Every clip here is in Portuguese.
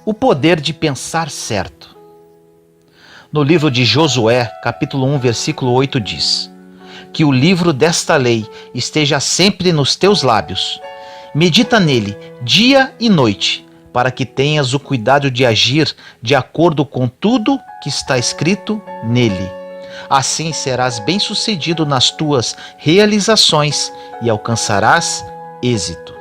O poder de pensar certo. No livro de Josué, capítulo 1, versículo 8 diz: que o livro desta lei esteja sempre nos teus lábios. Medita nele dia e noite, para que tenhas o cuidado de agir de acordo com tudo que está escrito nele. Assim serás bem-sucedido nas tuas realizações e alcançarás êxito.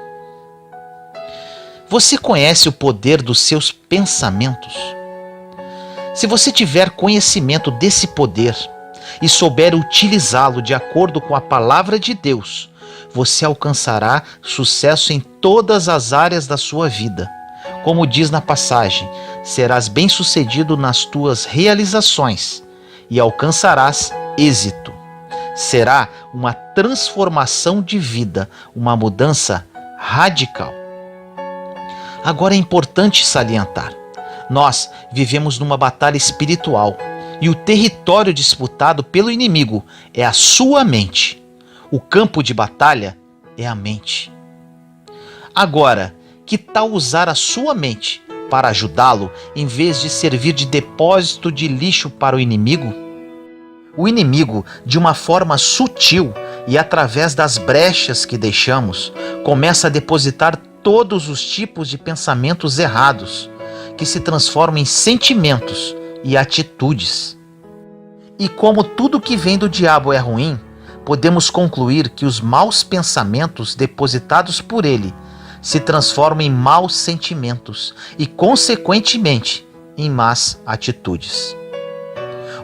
Você conhece o poder dos seus pensamentos? Se você tiver conhecimento desse poder e souber utilizá-lo de acordo com a palavra de Deus, você alcançará sucesso em todas as áreas da sua vida. Como diz na passagem, serás bem-sucedido nas tuas realizações e alcançarás êxito. Será uma transformação de vida, uma mudança radical. Agora é importante salientar: nós vivemos numa batalha espiritual e o território disputado pelo inimigo é a sua mente. O campo de batalha é a mente. Agora, que tal usar a sua mente para ajudá-lo em vez de servir de depósito de lixo para o inimigo? O inimigo, de uma forma sutil e através das brechas que deixamos, começa a depositar todos os tipos de pensamentos errados, que se transformam em sentimentos e atitudes. E como tudo que vem do diabo é ruim, podemos concluir que os maus pensamentos depositados por ele se transformam em maus sentimentos e, consequentemente, em más atitudes.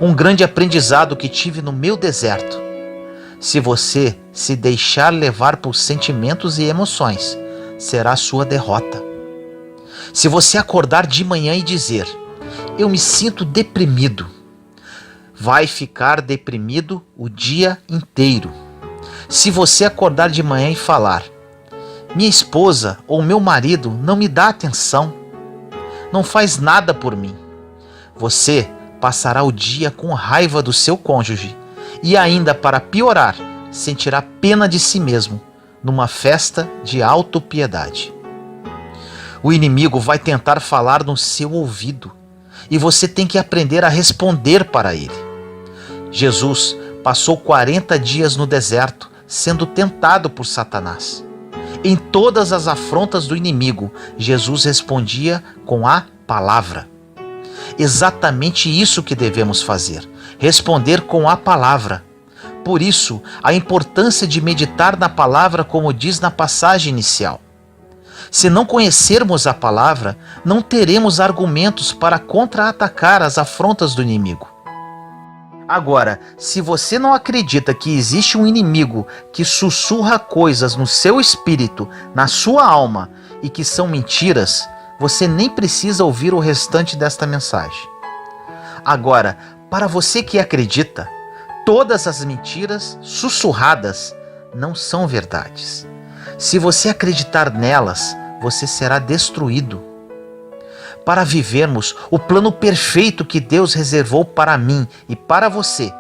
Um grande aprendizado que tive no meu deserto: se você se deixar levar por sentimentos e emoções, será sua derrota. Se você acordar de manhã e dizer: eu me sinto deprimido, vai ficar deprimido o dia inteiro. Se você acordar de manhã e falar: minha esposa ou meu marido não me dá atenção, não faz nada por mim, você passará o dia com raiva do seu cônjuge e ainda, para piorar, sentirá pena de si mesmo numa festa de autopiedade. O inimigo vai tentar falar no seu ouvido e você tem que aprender a responder para ele. Jesus passou 40 dias no deserto sendo tentado por Satanás. Em todas as afrontas do inimigo, Jesus respondia com a palavra. Exatamente isso que devemos fazer: responder com a palavra. Por isso, a importância de meditar na palavra, como diz na passagem inicial. Se não conhecermos a palavra, não teremos argumentos para contra-atacar as afrontas do inimigo. Agora, se você não acredita que existe um inimigo que sussurra coisas no seu espírito, na sua alma, e que são mentiras, você nem precisa ouvir o restante desta mensagem. Agora, para você que acredita, todas as mentiras sussurradas não são verdades. Se você acreditar nelas, você será destruído. Para vivermos o plano perfeito que Deus reservou para mim e para você,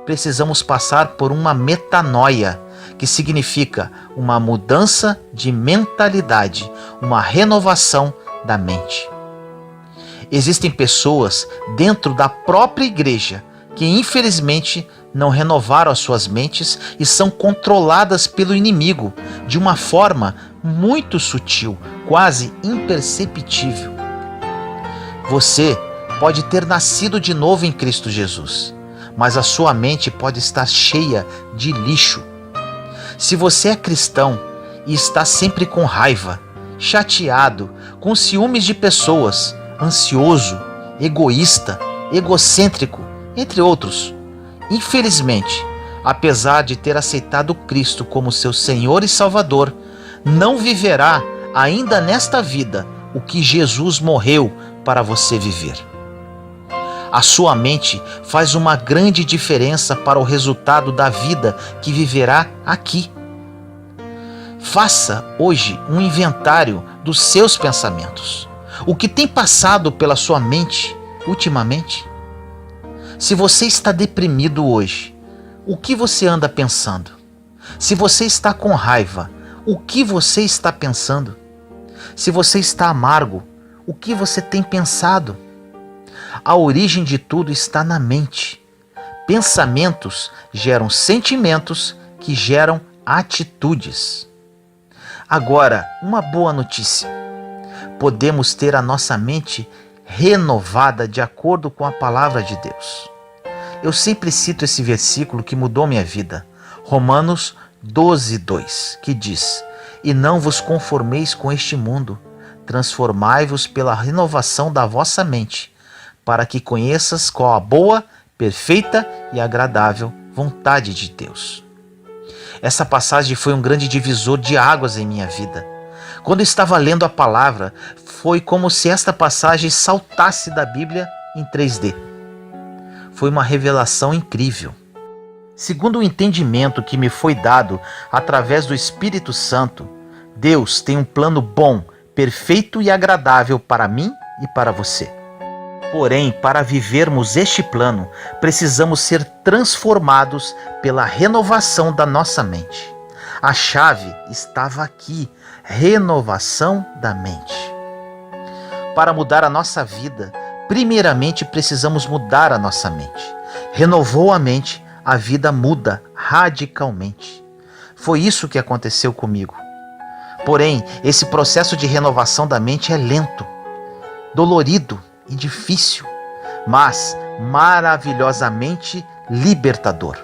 precisamos passar por uma metanoia, que significa uma mudança de mentalidade, uma renovação da mente. Existem pessoas dentro da própria igreja que, infelizmente, não renovaram as suas mentes e são controladas pelo inimigo de uma forma muito sutil, quase imperceptível. Você pode ter nascido de novo em Cristo Jesus, mas a sua mente pode estar cheia de lixo. Se você é cristão e está sempre com raiva, chateado, com ciúmes de pessoas, ansioso, egoísta, egocêntrico, entre outros, infelizmente, apesar de ter aceitado Cristo como seu Senhor e Salvador, não viverá ainda nesta vida o que Jesus morreu para você viver. A sua mente faz uma grande diferença para o resultado da vida que viverá aqui. Faça hoje um inventário dos seus pensamentos. O que tem passado pela sua mente ultimamente? Se você está deprimido hoje, o que você anda pensando? Se você está com raiva, o que você está pensando? Se você está amargo, O que você tem pensado? A origem de tudo está na mente. Pensamentos geram sentimentos que geram atitudes. Agora, uma boa notícia. Podemos ter a nossa mente renovada de acordo com a palavra de Deus. Eu sempre cito esse versículo que mudou minha vida. Romanos 12:2, que diz: E não vos conformeis com este mundo, transformai-vos pela renovação da vossa mente, para que conheças qual a boa, perfeita e agradável vontade de Deus. Essa passagem foi um grande divisor de águas em minha vida. Quando eu estava lendo a palavra, foi como se esta passagem saltasse da Bíblia em 3D. Foi uma revelação incrível. Segundo o entendimento que me foi dado através do Espírito Santo, Deus tem um plano bom, perfeito e agradável para mim e para você. Porém, para vivermos este plano, precisamos ser transformados pela renovação da nossa mente. A chave estava aqui: renovação da mente. Para mudar a nossa vida, primeiramente precisamos mudar a nossa mente. Renovou a mente, a vida muda radicalmente. Foi isso que aconteceu comigo. Porém, esse processo de renovação da mente é lento, dolorido e difícil, mas maravilhosamente libertador.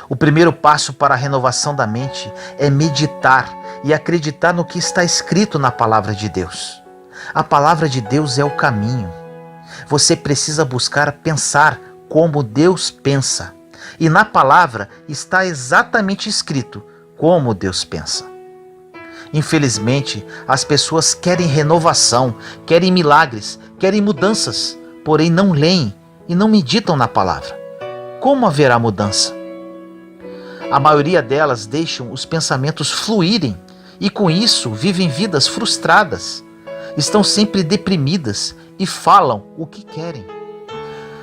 O primeiro passo para a renovação da mente é meditar e acreditar no que está escrito na palavra de Deus. A palavra de Deus é o caminho. Você precisa buscar pensar como Deus pensa. E na palavra está exatamente escrito como Deus pensa. Infelizmente, as pessoas querem renovação, querem milagres, querem mudanças, porém não leem e não meditam na palavra. Como haverá mudança? A maioria delas deixam os pensamentos fluírem e com isso vivem vidas frustradas. Estão sempre deprimidas e falam o que querem.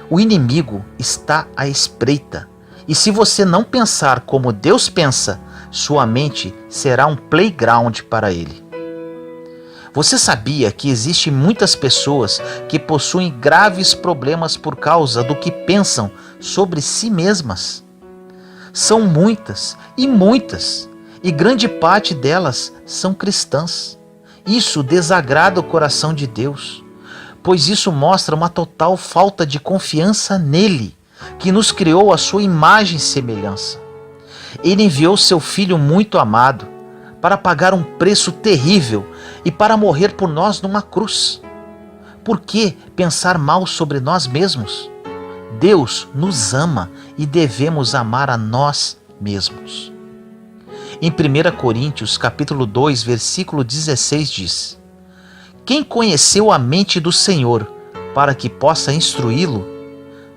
O inimigo está à espreita e se você não pensar como Deus pensa, sua mente será um playground para ele. Você sabia que existem muitas pessoas que possuem graves problemas por causa do que pensam sobre si mesmas? São muitas, e grande parte delas são cristãs. Isso desagrada o coração de Deus, pois isso mostra uma total falta de confiança nele, que nos criou à sua imagem e semelhança. Ele enviou seu Filho muito amado para pagar um preço terrível e para morrer por nós numa cruz. Por que pensar mal sobre nós mesmos? Deus nos ama e devemos amar a nós mesmos. Em 1 Coríntios, capítulo 2, versículo 16 diz: Quem conheceu a mente do Senhor para que possa instruí-lo?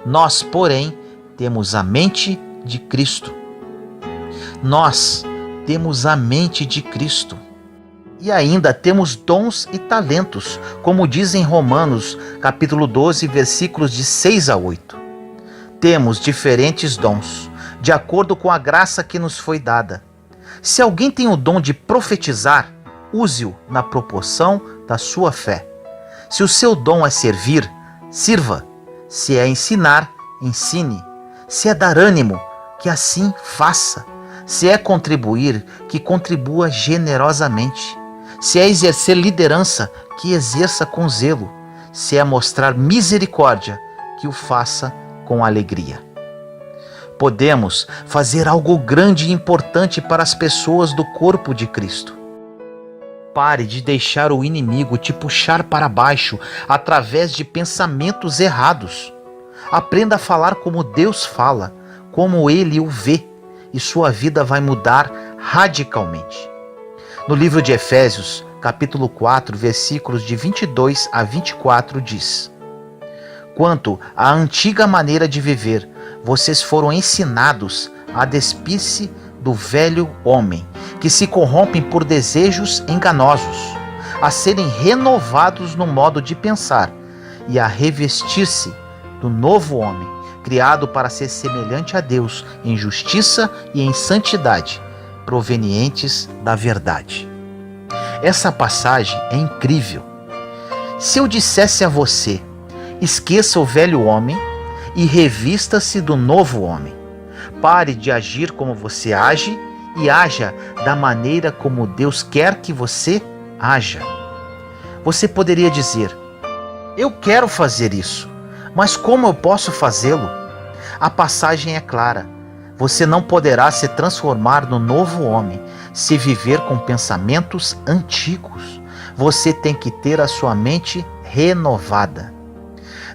Nós, porém, temos a mente de Cristo. Nós temos a mente de Cristo. E ainda temos dons e talentos, como diz em Romanos, capítulo 12, versículos de 6 a 8. Temos diferentes dons, de acordo com a graça que nos foi dada. Se alguém tem o dom de profetizar, use-o na proporção da sua fé. Se o seu dom é servir, sirva. Se é ensinar, ensine. Se é dar ânimo, que assim faça. Se é contribuir, que contribua generosamente. Se é exercer liderança, que exerça com zelo. Se é mostrar misericórdia, que o faça com alegria. Podemos fazer algo grande e importante para as pessoas do corpo de Cristo. Pare de deixar o inimigo te puxar para baixo através de pensamentos errados. Aprenda a falar como Deus fala, como Ele o vê, e sua vida vai mudar radicalmente. No livro de Efésios, capítulo 4, versículos de 22 a 24 diz: Quanto à antiga maneira de viver, vocês foram ensinados a despir-se do velho homem, que se corrompem por desejos enganosos, a serem renovados no modo de pensar e a revestir-se do novo homem, criado para ser semelhante a Deus em justiça e em santidade, provenientes da verdade. Essa passagem é incrível. Se eu dissesse a você, esqueça o velho homem e revista-se do novo homem. Pare de agir como você age e haja da maneira como Deus quer que você haja. Você poderia dizer: eu quero fazer isso, mas como eu posso fazê-lo? A passagem é clara. Você não poderá se transformar no novo homem se viver com pensamentos antigos. Você tem que ter a sua mente renovada.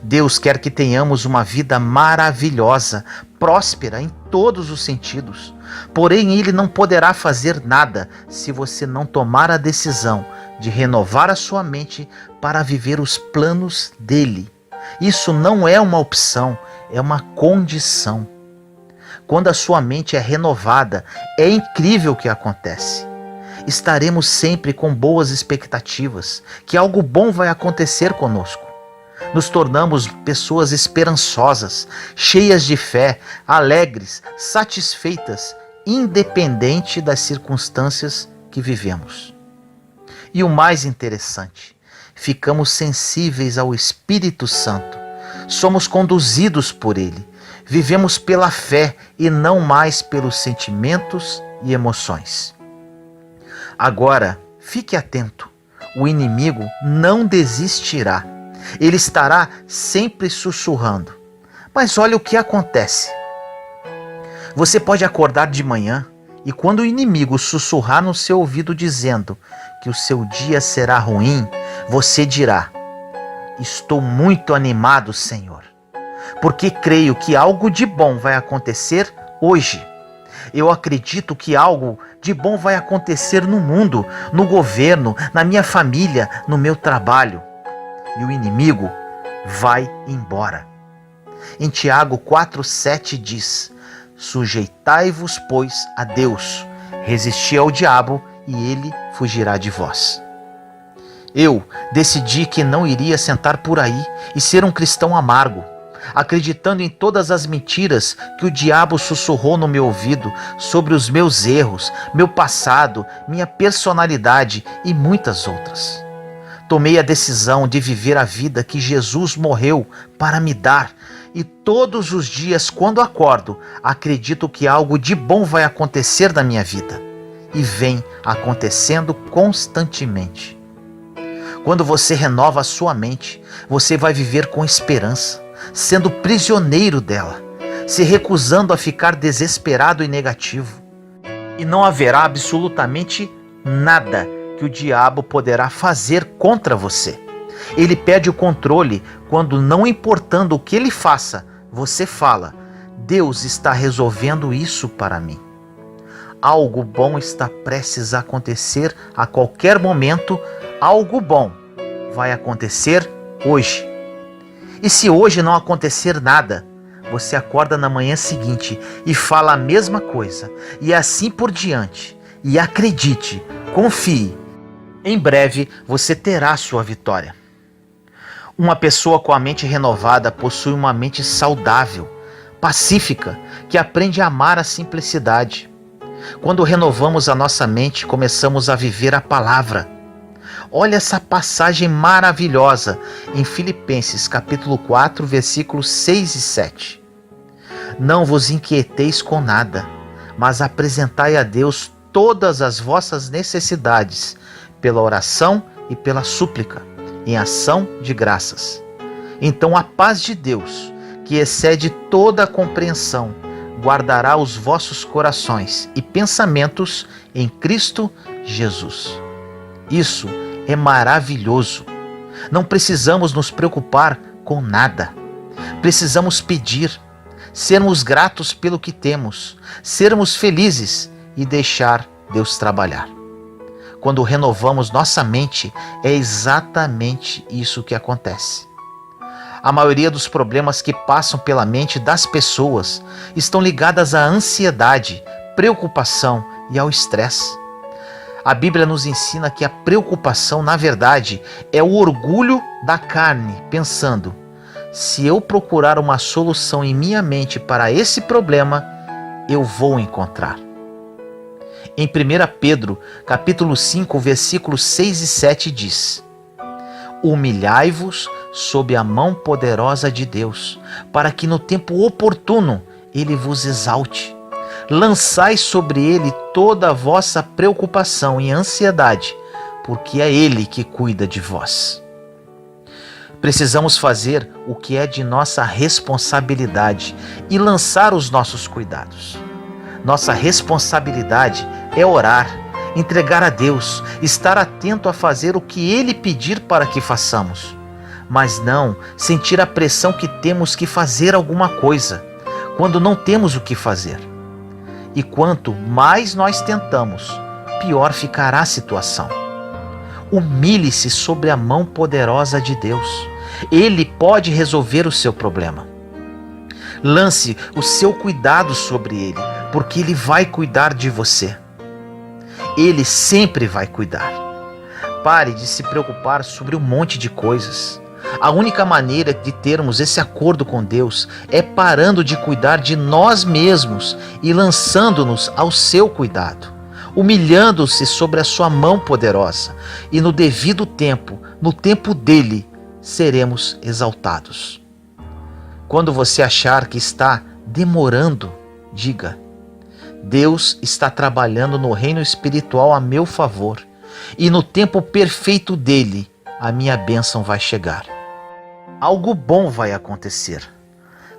Deus quer que tenhamos uma vida maravilhosa, próspera em todos os sentidos. Porém, Ele não poderá fazer nada se você não tomar a decisão de renovar a sua mente para viver os planos dEle. Isso não é uma opção, é uma condição. Quando a sua mente é renovada, é incrível o que acontece. Estaremos sempre com boas expectativas, que algo bom vai acontecer conosco. Nos tornamos pessoas esperançosas, cheias de fé, alegres, satisfeitas, independente das circunstâncias que vivemos. E o mais interessante, ficamos sensíveis ao Espírito Santo. Somos conduzidos por Ele. Vivemos pela fé e não mais pelos sentimentos e emoções. Agora, fique atento. O inimigo não desistirá. Ele estará sempre sussurrando. Mas olha o que acontece. Você pode acordar de manhã e quando o inimigo sussurrar no seu ouvido dizendo que o seu dia será ruim, você dirá: estou muito animado, Senhor, porque creio que algo de bom vai acontecer hoje. Eu acredito que algo de bom vai acontecer no mundo, no governo, na minha família, no meu trabalho. E o inimigo vai embora. Em Tiago 4,7 diz: sujeitai-vos, pois, a Deus, resisti ao diabo e ele fugirá de vós. Eu decidi que não iria sentar por aí e ser um cristão amargo, acreditando em todas as mentiras que o diabo sussurrou no meu ouvido sobre os meus erros, meu passado, minha personalidade e muitas outras. Tomei a decisão de viver a vida que Jesus morreu para me dar e todos os dias, quando acordo, acredito que algo de bom vai acontecer na minha vida e vem acontecendo constantemente. Quando você renova a sua mente, você vai viver com esperança, sendo prisioneiro dela, se recusando a ficar desesperado e negativo. E não haverá absolutamente nada que o diabo poderá fazer contra você. Ele perde o controle quando, não importando o que ele faça, você fala: Deus está resolvendo isso para mim. Algo bom está prestes a acontecer a qualquer momento. Algo bom vai acontecer hoje. E se hoje não acontecer nada, você acorda na manhã seguinte e fala a mesma coisa, e assim por diante. E acredite, confie, em breve você terá sua vitória. Uma pessoa com a mente renovada possui uma mente saudável, pacífica, que aprende a amar a simplicidade. Quando renovamos a nossa mente, começamos a viver a palavra. Olha essa passagem maravilhosa em Filipenses capítulo 4, versículos 6 e 7. Não vos inquieteis com nada, mas apresentai a Deus todas as vossas necessidades, pela oração e pela súplica, em ação de graças. Então a paz de Deus, que excede toda a compreensão, guardará os vossos corações e pensamentos em Cristo Jesus. Isso é maravilhoso. Não precisamos nos preocupar com nada. Precisamos pedir, sermos gratos pelo que temos, sermos felizes e deixar Deus trabalhar. Quando renovamos nossa mente, é exatamente isso que acontece. A maioria dos problemas que passam pela mente das pessoas estão ligadas à ansiedade, preocupação e ao estresse. A Bíblia nos ensina que a preocupação, na verdade, é o orgulho da carne, pensando: se eu procurar uma solução em minha mente para esse problema, eu vou encontrar. Em 1 Pedro, capítulo 5, versículos 6 e 7 diz: Humilhai-vos sob a mão poderosa de Deus, para que no tempo oportuno ele vos exalte. Lançai sobre ele toda a vossa preocupação e ansiedade, porque é ele que cuida de vós. Precisamos fazer o que é de nossa responsabilidade e lançar os nossos cuidados. Nossa responsabilidade é orar, entregar a Deus, estar atento a fazer o que Ele pedir para que façamos, mas não sentir a pressão que temos que fazer alguma coisa, quando não temos o que fazer. E quanto mais nós tentamos, pior ficará a situação. Humilhe-se sobre a mão poderosa de Deus. Ele pode resolver o seu problema. Lance o seu cuidado sobre Ele, porque Ele vai cuidar de você. Ele sempre vai cuidar. Pare de se preocupar sobre um monte de coisas. A única maneira de termos esse acordo com Deus é parando de cuidar de nós mesmos e lançando-nos ao seu cuidado, humilhando-se sobre a sua mão poderosa, e no devido tempo, no tempo dele, seremos exaltados. Quando você achar que está demorando, diga: Deus está trabalhando no reino espiritual a meu favor, e no tempo perfeito dele, a minha bênção vai chegar. Algo bom vai acontecer.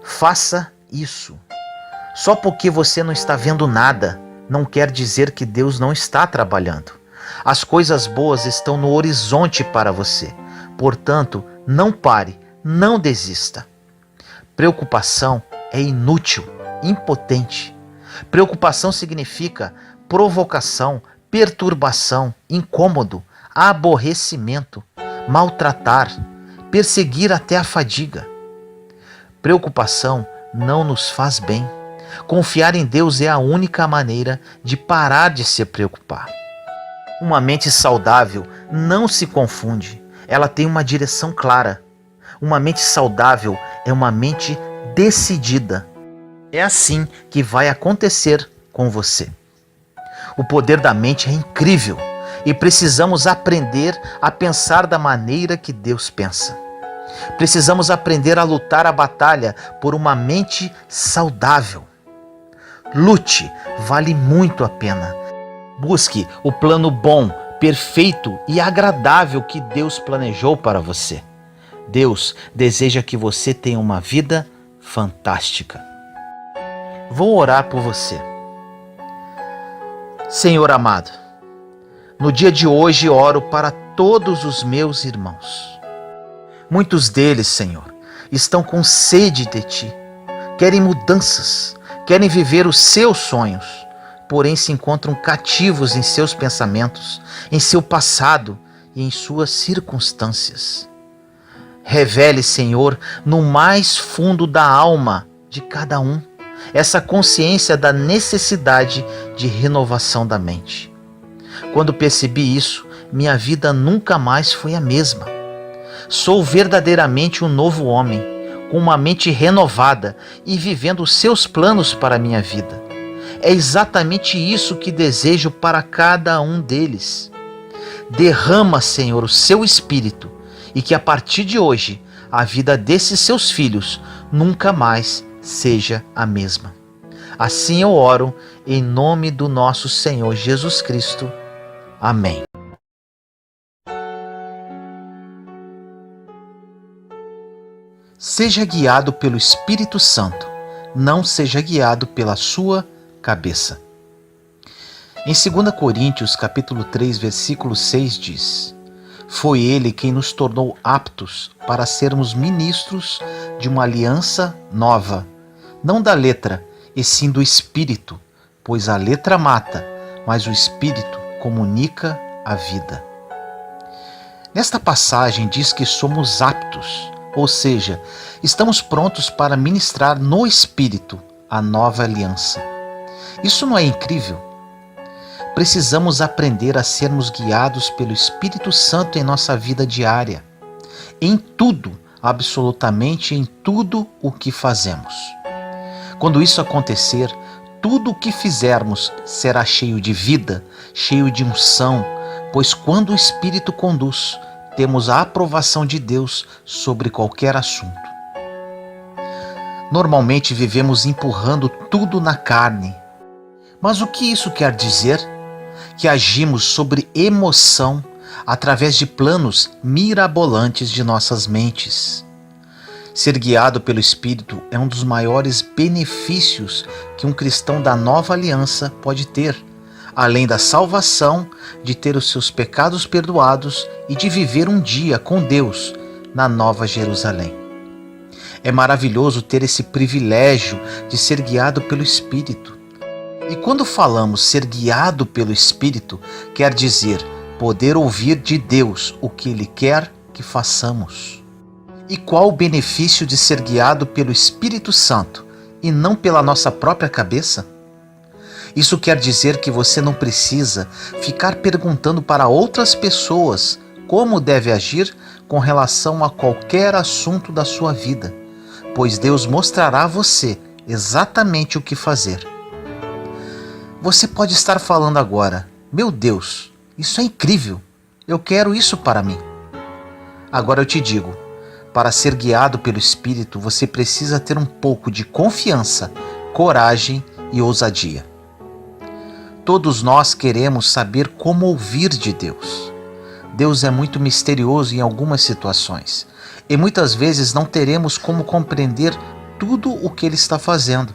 Faça isso. Só porque você não está vendo nada, não quer dizer que Deus não está trabalhando. As coisas boas estão no horizonte para você. Portanto, não pare, não desista. Preocupação é inútil, impotente. Preocupação significa provocação, perturbação, incômodo, aborrecimento, maltratar, perseguir até a fadiga. Preocupação não nos faz bem. Confiar em Deus é a única maneira de parar de se preocupar. Uma mente saudável não se confunde. Ela tem uma direção clara. Uma mente saudável é uma mente decidida. É assim que vai acontecer com você. O poder da mente é incrível e precisamos aprender a pensar da maneira que Deus pensa. Precisamos aprender a lutar a batalha por uma mente saudável. Lute, vale muito a pena. Busque o plano bom, perfeito e agradável que Deus planejou para você. Deus deseja que você tenha uma vida fantástica. Vou orar por você. Senhor amado, no dia de hoje oro para todos os meus irmãos. Muitos deles, Senhor, estão com sede de Ti, querem mudanças, querem viver os seus sonhos, porém se encontram cativos em seus pensamentos, em seu passado e em suas circunstâncias. Revele, Senhor, no mais fundo da alma de cada um, essa consciência da necessidade de renovação da mente. Quando percebi isso, minha vida nunca mais foi a mesma. Sou verdadeiramente um novo homem, com uma mente renovada e vivendo os seus planos para a minha vida. É exatamente isso que desejo para cada um deles. Derrama, Senhor, o seu Espírito e que a partir de hoje a vida desses seus filhos nunca mais seja a mesma. Assim eu oro em nome do nosso Senhor Jesus Cristo. Amém. Seja guiado pelo Espírito Santo, não seja guiado pela sua cabeça. Em 2 Coríntios, capítulo 3, versículo 6 diz: Foi Ele quem nos tornou aptos para sermos ministros de uma aliança nova, não da letra, e sim do Espírito, pois a letra mata, mas o Espírito comunica a vida. Nesta passagem diz que somos aptos, ou seja, estamos prontos para ministrar no Espírito a nova aliança. Isso não é incrível? Precisamos aprender a sermos guiados pelo Espírito Santo em nossa vida diária, em tudo, absolutamente em tudo o que fazemos. Quando isso acontecer, tudo o que fizermos será cheio de vida, cheio de unção, pois quando o Espírito conduz, temos a aprovação de Deus sobre qualquer assunto. Normalmente vivemos empurrando tudo na carne. Mas o que isso quer dizer? Que agimos sobre emoção através de planos mirabolantes de nossas mentes. Ser guiado pelo Espírito é um dos maiores benefícios que um cristão da nova aliança pode ter, além da salvação, de ter os seus pecados perdoados e de viver um dia com Deus na Nova Jerusalém. É maravilhoso ter esse privilégio de ser guiado pelo Espírito. E quando falamos ser guiado pelo Espírito, quer dizer poder ouvir de Deus o que Ele quer que façamos. E qual o benefício de ser guiado pelo Espírito Santo e não pela nossa própria cabeça? Isso quer dizer que você não precisa ficar perguntando para outras pessoas como deve agir com relação a qualquer assunto da sua vida, pois Deus mostrará a você exatamente o que fazer. Você pode estar falando agora: meu Deus, isso é incrível, eu quero isso para mim. Agora eu te digo, para ser guiado pelo Espírito, você precisa ter um pouco de confiança, coragem e ousadia. Todos nós queremos saber como ouvir de Deus. Deus é muito misterioso em algumas situações e muitas vezes não teremos como compreender tudo o que Ele está fazendo.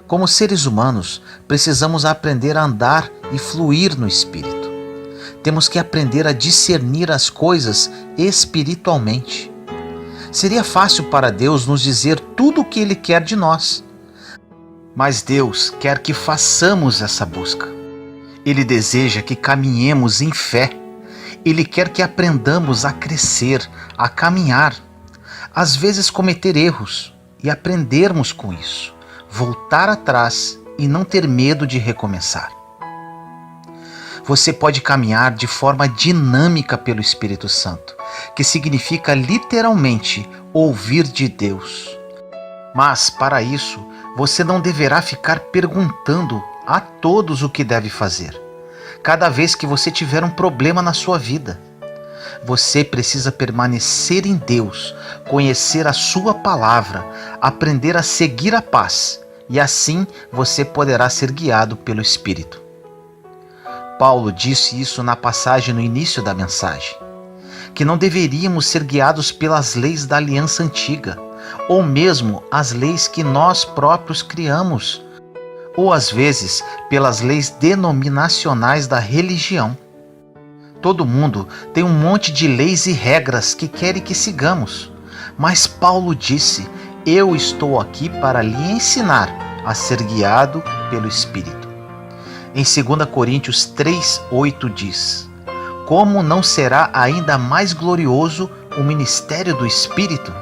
Como seres humanos, precisamos aprender a andar e fluir no Espírito. Temos que aprender a discernir as coisas espiritualmente. Seria fácil para Deus nos dizer tudo o que Ele quer de nós. Mas Deus quer que façamos essa busca. Ele deseja que caminhemos em fé. Ele quer que aprendamos a crescer, a caminhar. Às vezes cometer erros e aprendermos com isso. Voltar atrás e não ter medo de recomeçar. Você pode caminhar de forma dinâmica pelo Espírito Santo, que significa literalmente ouvir de Deus. Mas, para isso, você não deverá ficar perguntando a todos o que deve fazer, cada vez que você tiver um problema na sua vida. Você precisa permanecer em Deus, conhecer a sua palavra, aprender a seguir a paz, e assim você poderá ser guiado pelo Espírito. Paulo disse isso na passagem no início da mensagem, que não deveríamos ser guiados pelas leis da aliança antiga, ou mesmo as leis que nós próprios criamos, ou às vezes pelas leis denominacionais da religião. Todo mundo tem um monte de leis e regras que querem que sigamos, mas Paulo disse: eu estou aqui para lhe ensinar a ser guiado pelo Espírito. Em 2 Coríntios 3:8 diz: como não será ainda mais glorioso o ministério do Espírito?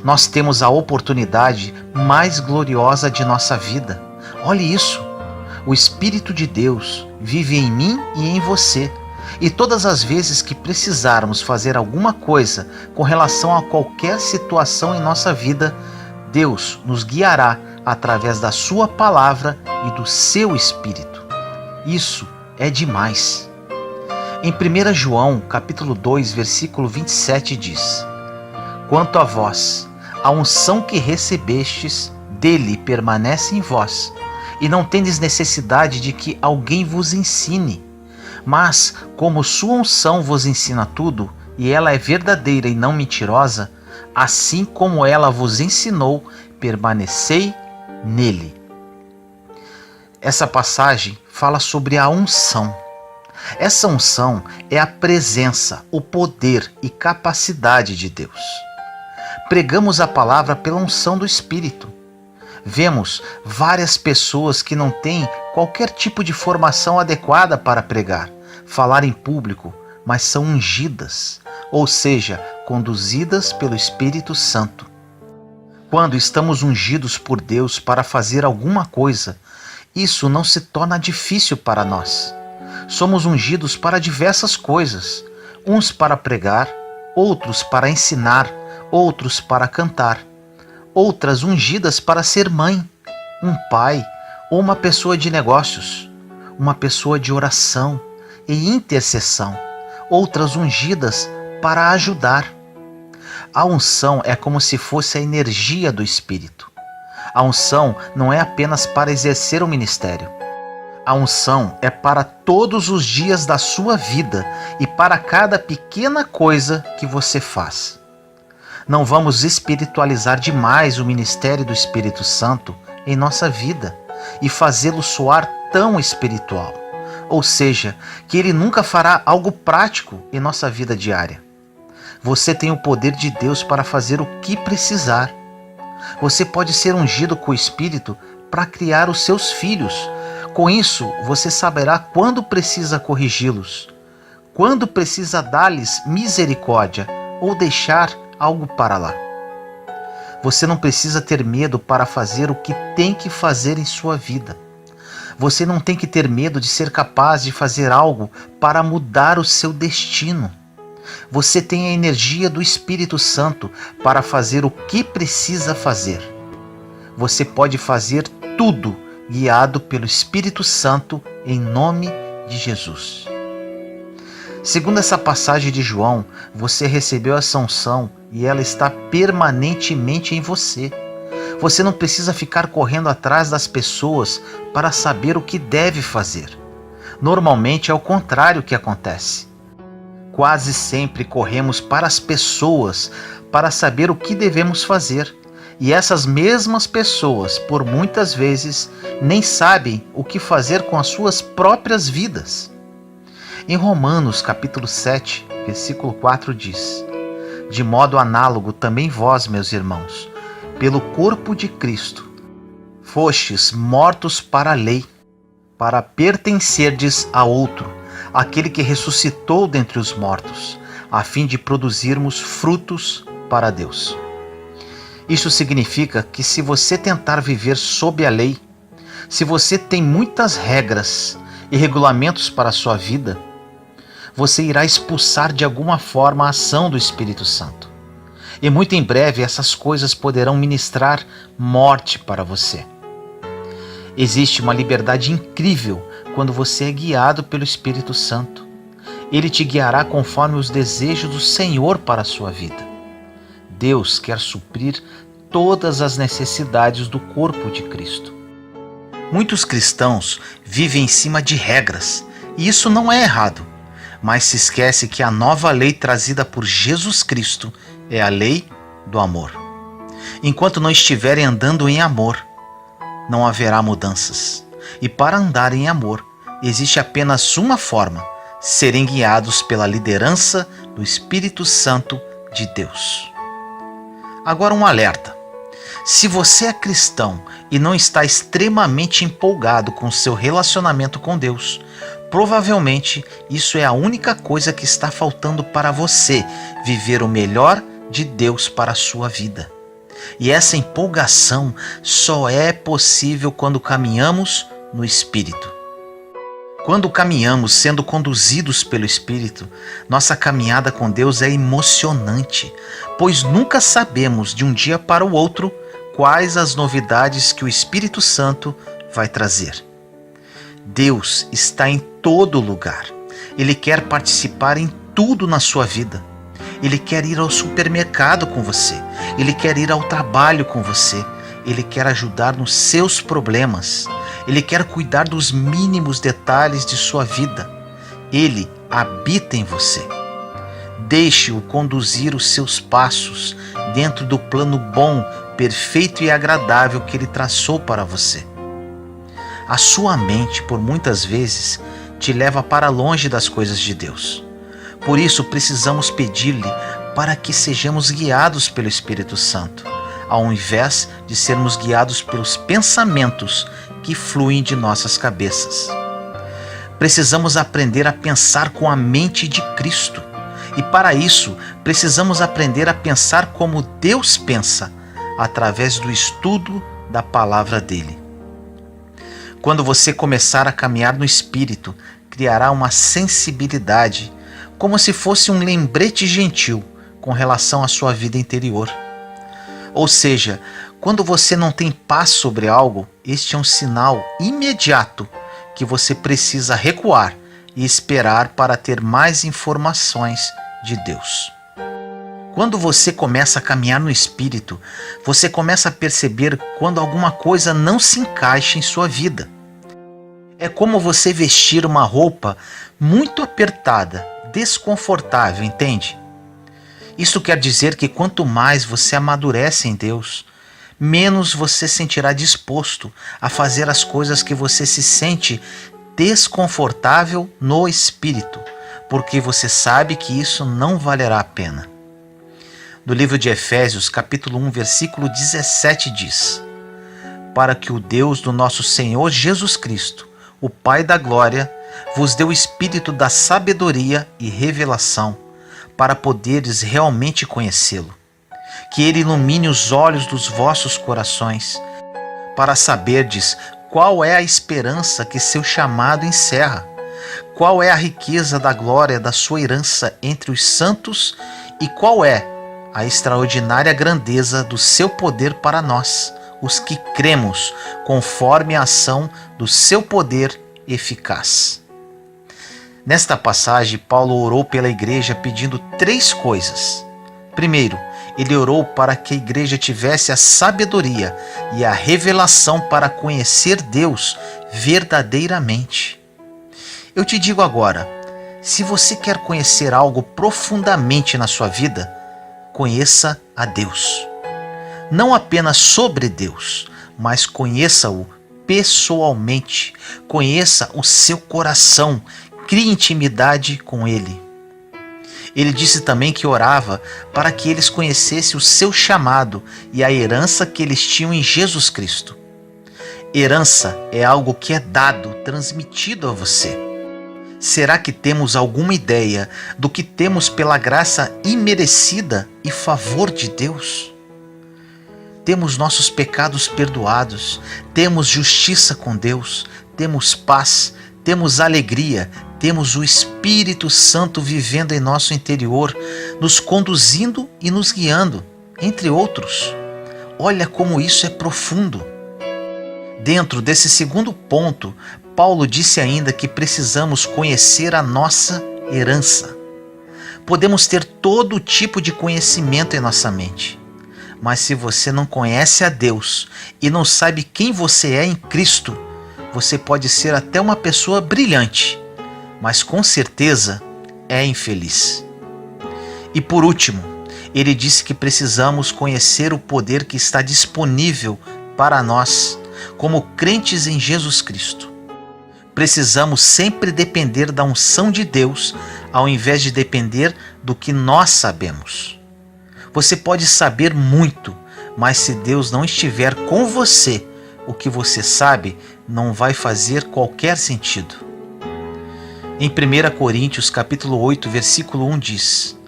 Nós temos a oportunidade mais gloriosa de nossa vida. Olhe isso! O Espírito de Deus vive em mim e em você. E todas as vezes que precisarmos fazer alguma coisa com relação a qualquer situação em nossa vida, Deus nos guiará através da sua palavra e do seu Espírito. Isso é demais. Em 1 João, capítulo 2, versículo 27 diz: quanto a vós, a unção que recebestes dele permanece em vós, e não tendes necessidade de que alguém vos ensine. Mas, como sua unção vos ensina tudo, e ela é verdadeira e não mentirosa, assim como ela vos ensinou, permanecei nele. Essa passagem fala sobre a unção. Essa unção é a presença, o poder e capacidade de Deus. Pregamos a palavra pela unção do Espírito. Vemos várias pessoas que não têm qualquer tipo de formação adequada para pregar, falar em público, mas são ungidas, ou seja, conduzidas pelo Espírito Santo. Quando estamos ungidos por Deus para fazer alguma coisa, isso não se torna difícil para nós. Somos ungidos para diversas coisas, uns para pregar, outros para ensinar, outros para cantar, outras ungidas para ser mãe, um pai ou uma pessoa de negócios, uma pessoa de oração e intercessão, outras ungidas para ajudar. A unção é como se fosse a energia do Espírito. A unção não é apenas para exercer o ministério. A unção é para todos os dias da sua vida e para cada pequena coisa que você faz. Não vamos espiritualizar demais o ministério do Espírito Santo em nossa vida e fazê-lo soar tão espiritual. Ou seja, que ele nunca fará algo prático em nossa vida diária. Você tem o poder de Deus para fazer o que precisar. Você pode ser ungido com o Espírito para criar os seus filhos. Com isso, você saberá quando precisa corrigi-los, quando precisa dar-lhes misericórdia ou deixar algo para lá. Você não precisa ter medo para fazer o que tem que fazer em sua vida. Você não tem que ter medo de ser capaz de fazer algo para mudar o seu destino. Você tem a energia do Espírito Santo para fazer o que precisa fazer. Você pode fazer tudo guiado pelo Espírito Santo em nome de Jesus. Segundo essa passagem de João, você recebeu essa unção e ela está permanentemente em você. Você não precisa ficar correndo atrás das pessoas para saber o que deve fazer. Normalmente é o contrário que acontece. Quase sempre corremos para as pessoas para saber o que devemos fazer. E essas mesmas pessoas, por muitas vezes, nem sabem o que fazer com as suas próprias vidas. Em Romanos capítulo 7, versículo 4 diz: De modo análogo também vós, meus irmãos, pelo corpo de Cristo, fostes mortos para a lei, para pertencerdes a outro, aquele que ressuscitou dentre os mortos, a fim de produzirmos frutos para Deus. Isso significa que se você tentar viver sob a lei, se você tem muitas regras e regulamentos para a sua vida, você irá expulsar de alguma forma a ação do Espírito Santo. E muito em breve essas coisas poderão ministrar morte para você. Existe uma liberdade incrível quando você é guiado pelo Espírito Santo. Ele te guiará conforme os desejos do Senhor para a sua vida. Deus quer suprir todas as necessidades do corpo de Cristo. Muitos cristãos vivem em cima de regras, e isso não é errado, mas se esquece que a nova lei trazida por Jesus Cristo é a lei do amor. Enquanto não estiverem andando em amor, não haverá mudanças. E para andar em amor, existe apenas uma forma: serem guiados pela liderança do Espírito Santo de Deus. Agora um alerta. Se você é cristão e não está extremamente empolgado com seu relacionamento com Deus, provavelmente isso é a única coisa que está faltando para você viver o melhor de Deus para a sua vida. E essa empolgação só é possível quando caminhamos no Espírito. Quando caminhamos sendo conduzidos pelo Espírito, nossa caminhada com Deus é emocionante, pois nunca sabemos de um dia para o outro quais as novidades que o Espírito Santo vai trazer. Deus está em todo lugar. Ele quer participar em tudo na sua vida. Ele quer ir ao supermercado com você. Ele quer ir ao trabalho com você. Ele quer ajudar nos seus problemas. Ele quer cuidar dos mínimos detalhes de sua vida. Ele habita em você. Deixe-o conduzir os seus passos dentro do plano bom, perfeito e agradável que ele traçou para você. A sua mente, por muitas vezes, te leva para longe das coisas de Deus. Por isso, precisamos pedir-lhe para que sejamos guiados pelo Espírito Santo, ao invés de sermos guiados pelos pensamentos que fluem de nossas cabeças. Precisamos aprender a pensar com a mente de Cristo. E para isso, precisamos aprender a pensar como Deus pensa, através do estudo da palavra dele. Quando você começar a caminhar no Espírito, criará uma sensibilidade, como se fosse um lembrete gentil com relação à sua vida interior. Ou seja, quando você não tem paz sobre algo, este é um sinal imediato que você precisa recuar e esperar para ter mais informações de Deus. Quando você começa a caminhar no Espírito, você começa a perceber quando alguma coisa não se encaixa em sua vida. É como você vestir uma roupa muito apertada, desconfortável, entende? Isso quer dizer que quanto mais você amadurece em Deus, menos você sentirá disposto a fazer as coisas que você se sente desconfortável no Espírito, porque você sabe que isso não valerá a pena. No livro de Efésios, capítulo 1, versículo 17 diz: para que o Deus do nosso Senhor Jesus Cristo, o Pai da glória, vos dê o espírito da sabedoria e revelação, para poderes realmente conhecê-lo. Que ele ilumine os olhos dos vossos corações, para saberdes qual é a esperança que seu chamado encerra, qual é a riqueza da glória da sua herança entre os santos e qual é a extraordinária grandeza do seu poder para nós, os que cremos, conforme a ação do seu poder eficaz. Nesta passagem, Paulo orou pela igreja pedindo 3 coisas. Primeiro, ele orou para que a igreja tivesse a sabedoria e a revelação para conhecer Deus verdadeiramente. Eu te digo agora, se você quer conhecer algo profundamente na sua vida, conheça a Deus. Não apenas sobre Deus, mas conheça-o pessoalmente. Conheça o seu coração. Crie intimidade com Ele. Ele disse também que orava para que eles conhecessem o seu chamado e a herança que eles tinham em Jesus Cristo. Herança é algo que é dado, transmitido a você. Será que temos alguma ideia do que temos pela graça imerecida e favor de Deus? Temos nossos pecados perdoados, temos justiça com Deus, temos paz, temos alegria, temos o Espírito Santo vivendo em nosso interior, nos conduzindo e nos guiando, entre outros. Olha como isso é profundo. Dentro desse segundo ponto, Paulo disse ainda que precisamos conhecer a nossa herança. Podemos ter todo tipo de conhecimento em nossa mente, mas se você não conhece a Deus e não sabe quem você é em Cristo, você pode ser até uma pessoa brilhante, mas com certeza é infeliz. E por último, ele disse que precisamos conhecer o poder que está disponível para nós, como crentes em Jesus Cristo. Precisamos sempre depender da unção de Deus, ao invés de depender do que nós sabemos. Você pode saber muito, mas se Deus não estiver com você, o que você sabe não vai fazer qualquer sentido. Em 1 Coríntios capítulo 8, versículo 1 diz: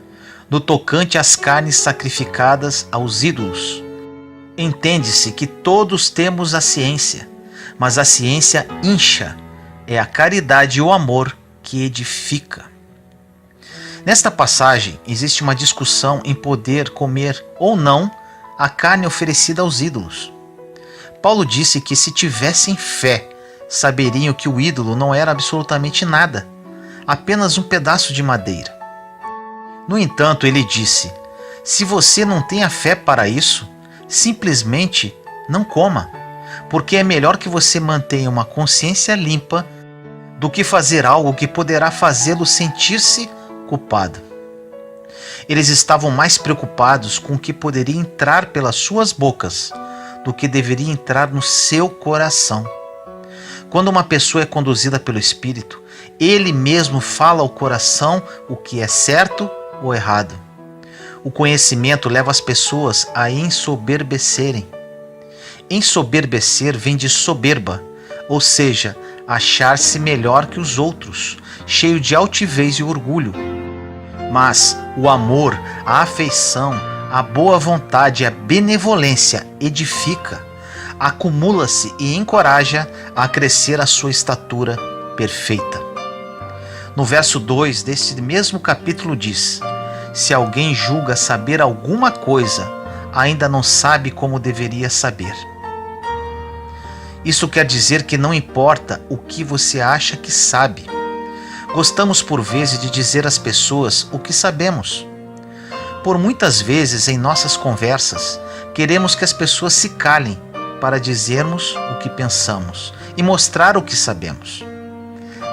no tocante às carnes sacrificadas aos ídolos, entende-se que todos temos a ciência, mas a ciência incha, é a caridade e o amor que edifica. Nesta passagem, existe uma discussão em poder comer ou não a carne oferecida aos ídolos. Paulo disse que se tivessem fé, saberiam que o ídolo não era absolutamente nada, apenas um pedaço de madeira. No entanto, ele disse: se você não tem a fé para isso, simplesmente não coma, porque é melhor que você mantenha uma consciência limpa do que fazer algo que poderá fazê-lo sentir-se culpado. Eles estavam mais preocupados com o que poderia entrar pelas suas bocas do que deveria entrar no seu coração. Quando uma pessoa é conduzida pelo Espírito, ele mesmo fala ao coração o que é certo ou errado. O conhecimento leva as pessoas a ensoberbecerem. Ensoberbecer vem de soberba, ou seja, achar-se melhor que os outros, cheio de altivez e orgulho. Mas o amor, a afeição, a boa vontade e a benevolência edifica, acumula-se e encoraja a crescer a sua estatura perfeita. No verso 2 deste mesmo capítulo diz: se alguém julga saber alguma coisa, ainda não sabe como deveria saber. Isso quer dizer que não importa o que você acha que sabe. Gostamos por vezes de dizer às pessoas o que sabemos. Por muitas vezes em nossas conversas, queremos que as pessoas se calem para dizermos o que pensamos e mostrar o que sabemos.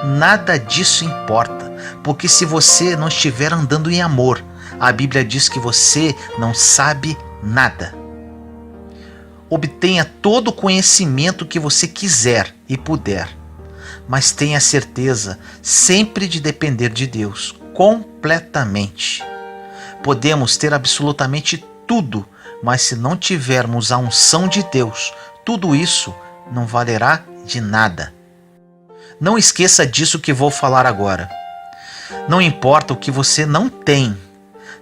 Nada disso importa, porque se você não estiver andando em amor, a Bíblia diz que você não sabe nada. Obtenha todo o conhecimento que você quiser e puder, mas tenha certeza sempre de depender de Deus, completamente. Podemos ter absolutamente tudo, mas se não tivermos a unção de Deus, tudo isso não valerá de nada. Não esqueça disso que vou falar agora. Não importa o que você não tem,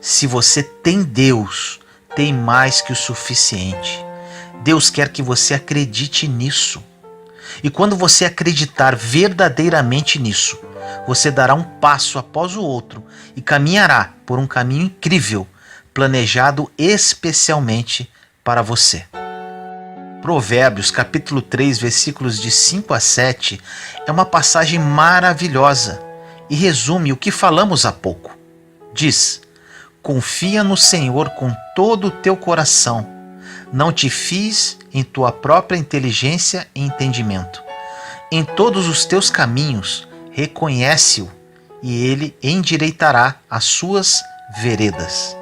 se você tem Deus, tem mais que o suficiente. Deus quer que você acredite nisso. E quando você acreditar verdadeiramente nisso, você dará um passo após o outro e caminhará por um caminho incrível, planejado especialmente para você. Provérbios capítulo 3, versículos de 5 a 7 é uma passagem maravilhosa e resume o que falamos há pouco. Diz: confia no Senhor com todo o teu coração, não te fies em tua própria inteligência e entendimento. Em todos os teus caminhos reconhece-o e ele endireitará as suas veredas.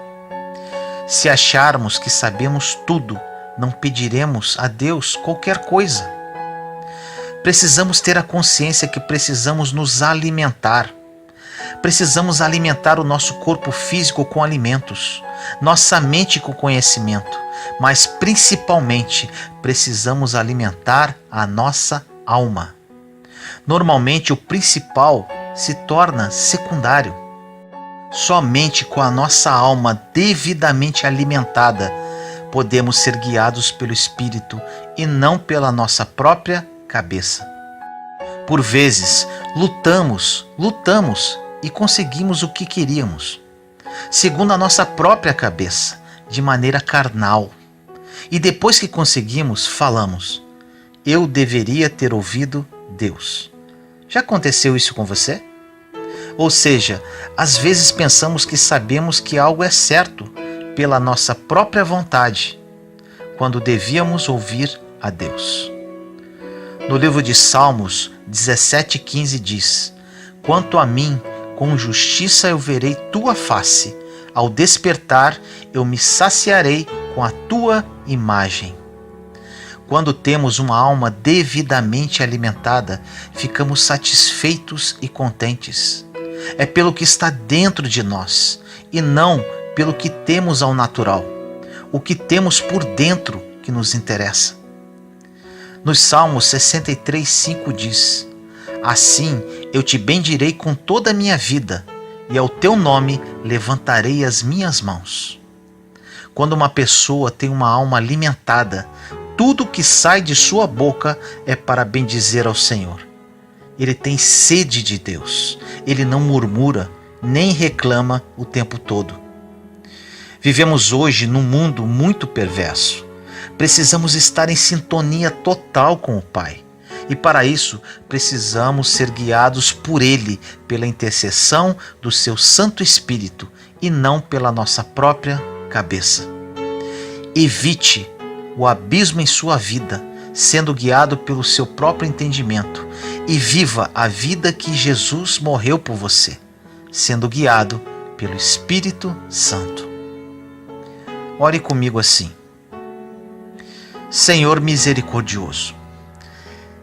Se acharmos que sabemos tudo, não pediremos a Deus qualquer coisa. Precisamos ter a consciência que precisamos nos alimentar. Precisamos alimentar o nosso corpo físico com alimentos, nossa mente com conhecimento, mas principalmente precisamos alimentar a nossa alma. Normalmente o principal se torna secundário. Somente com a nossa alma devidamente alimentada podemos ser guiados pelo Espírito e não pela nossa própria cabeça. Por vezes, lutamos e conseguimos o que queríamos, segundo a nossa própria cabeça, de maneira carnal. E depois que conseguimos, falamos: eu deveria ter ouvido Deus. Já aconteceu isso com você? Ou seja, às vezes pensamos que sabemos que algo é certo pela nossa própria vontade, quando devíamos ouvir a Deus. No livro de Salmos 17:15 diz: quanto a mim, com justiça eu verei tua face, ao despertar eu me saciarei com a tua imagem. Quando temos uma alma devidamente alimentada, ficamos satisfeitos e contentes. É pelo que está dentro de nós e não pelo que temos ao natural. O que temos por dentro que nos interessa. Nos Salmos 63:5 diz: assim eu te bendirei com toda a minha vida, e ao teu nome levantarei as minhas mãos. Quando uma pessoa tem uma alma alimentada, tudo que sai de sua boca é para bendizer ao Senhor. Ele tem sede de Deus. Ele não murmura, nem reclama o tempo todo. Vivemos hoje num mundo muito perverso. Precisamos estar em sintonia total com o Pai. E para isso, precisamos ser guiados por Ele, pela intercessão do seu Santo Espírito e não pela nossa própria cabeça. Evite o abismo em sua vida, sendo guiado pelo seu próprio entendimento, e viva a vida que Jesus morreu por você, sendo guiado pelo Espírito Santo. Ore comigo assim: Senhor misericordioso,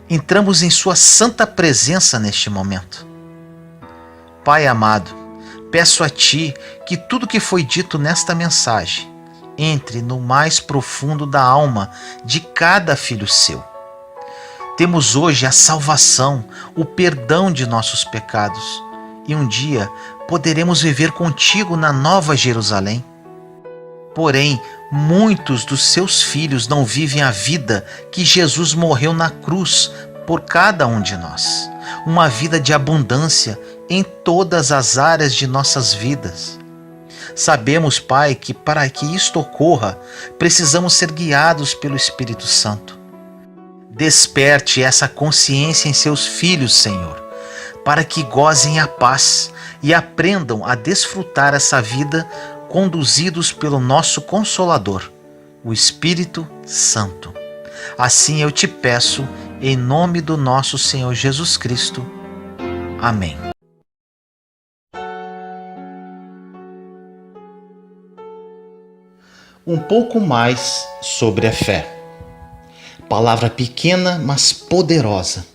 entramos em sua santa presença neste momento. Pai amado, peço a Ti que tudo que foi dito nesta mensagem entre no mais profundo da alma de cada filho seu. Temos hoje a salvação, o perdão de nossos pecados, e um dia poderemos viver contigo na Nova Jerusalém. Porém, muitos dos seus filhos não vivem a vida que Jesus morreu na cruz por cada um de nós. Uma vida de abundância em todas as áreas de nossas vidas. Sabemos, Pai, que para que isto ocorra, precisamos ser guiados pelo Espírito Santo. Desperte essa consciência em seus filhos, Senhor. para que gozem a paz e aprendam a desfrutar essa vida conduzidos pelo nosso Consolador, o Espírito Santo. Assim eu te peço, em nome do nosso Senhor Jesus Cristo. Amém. Um pouco mais sobre a fé. Palavra pequena, mas poderosa.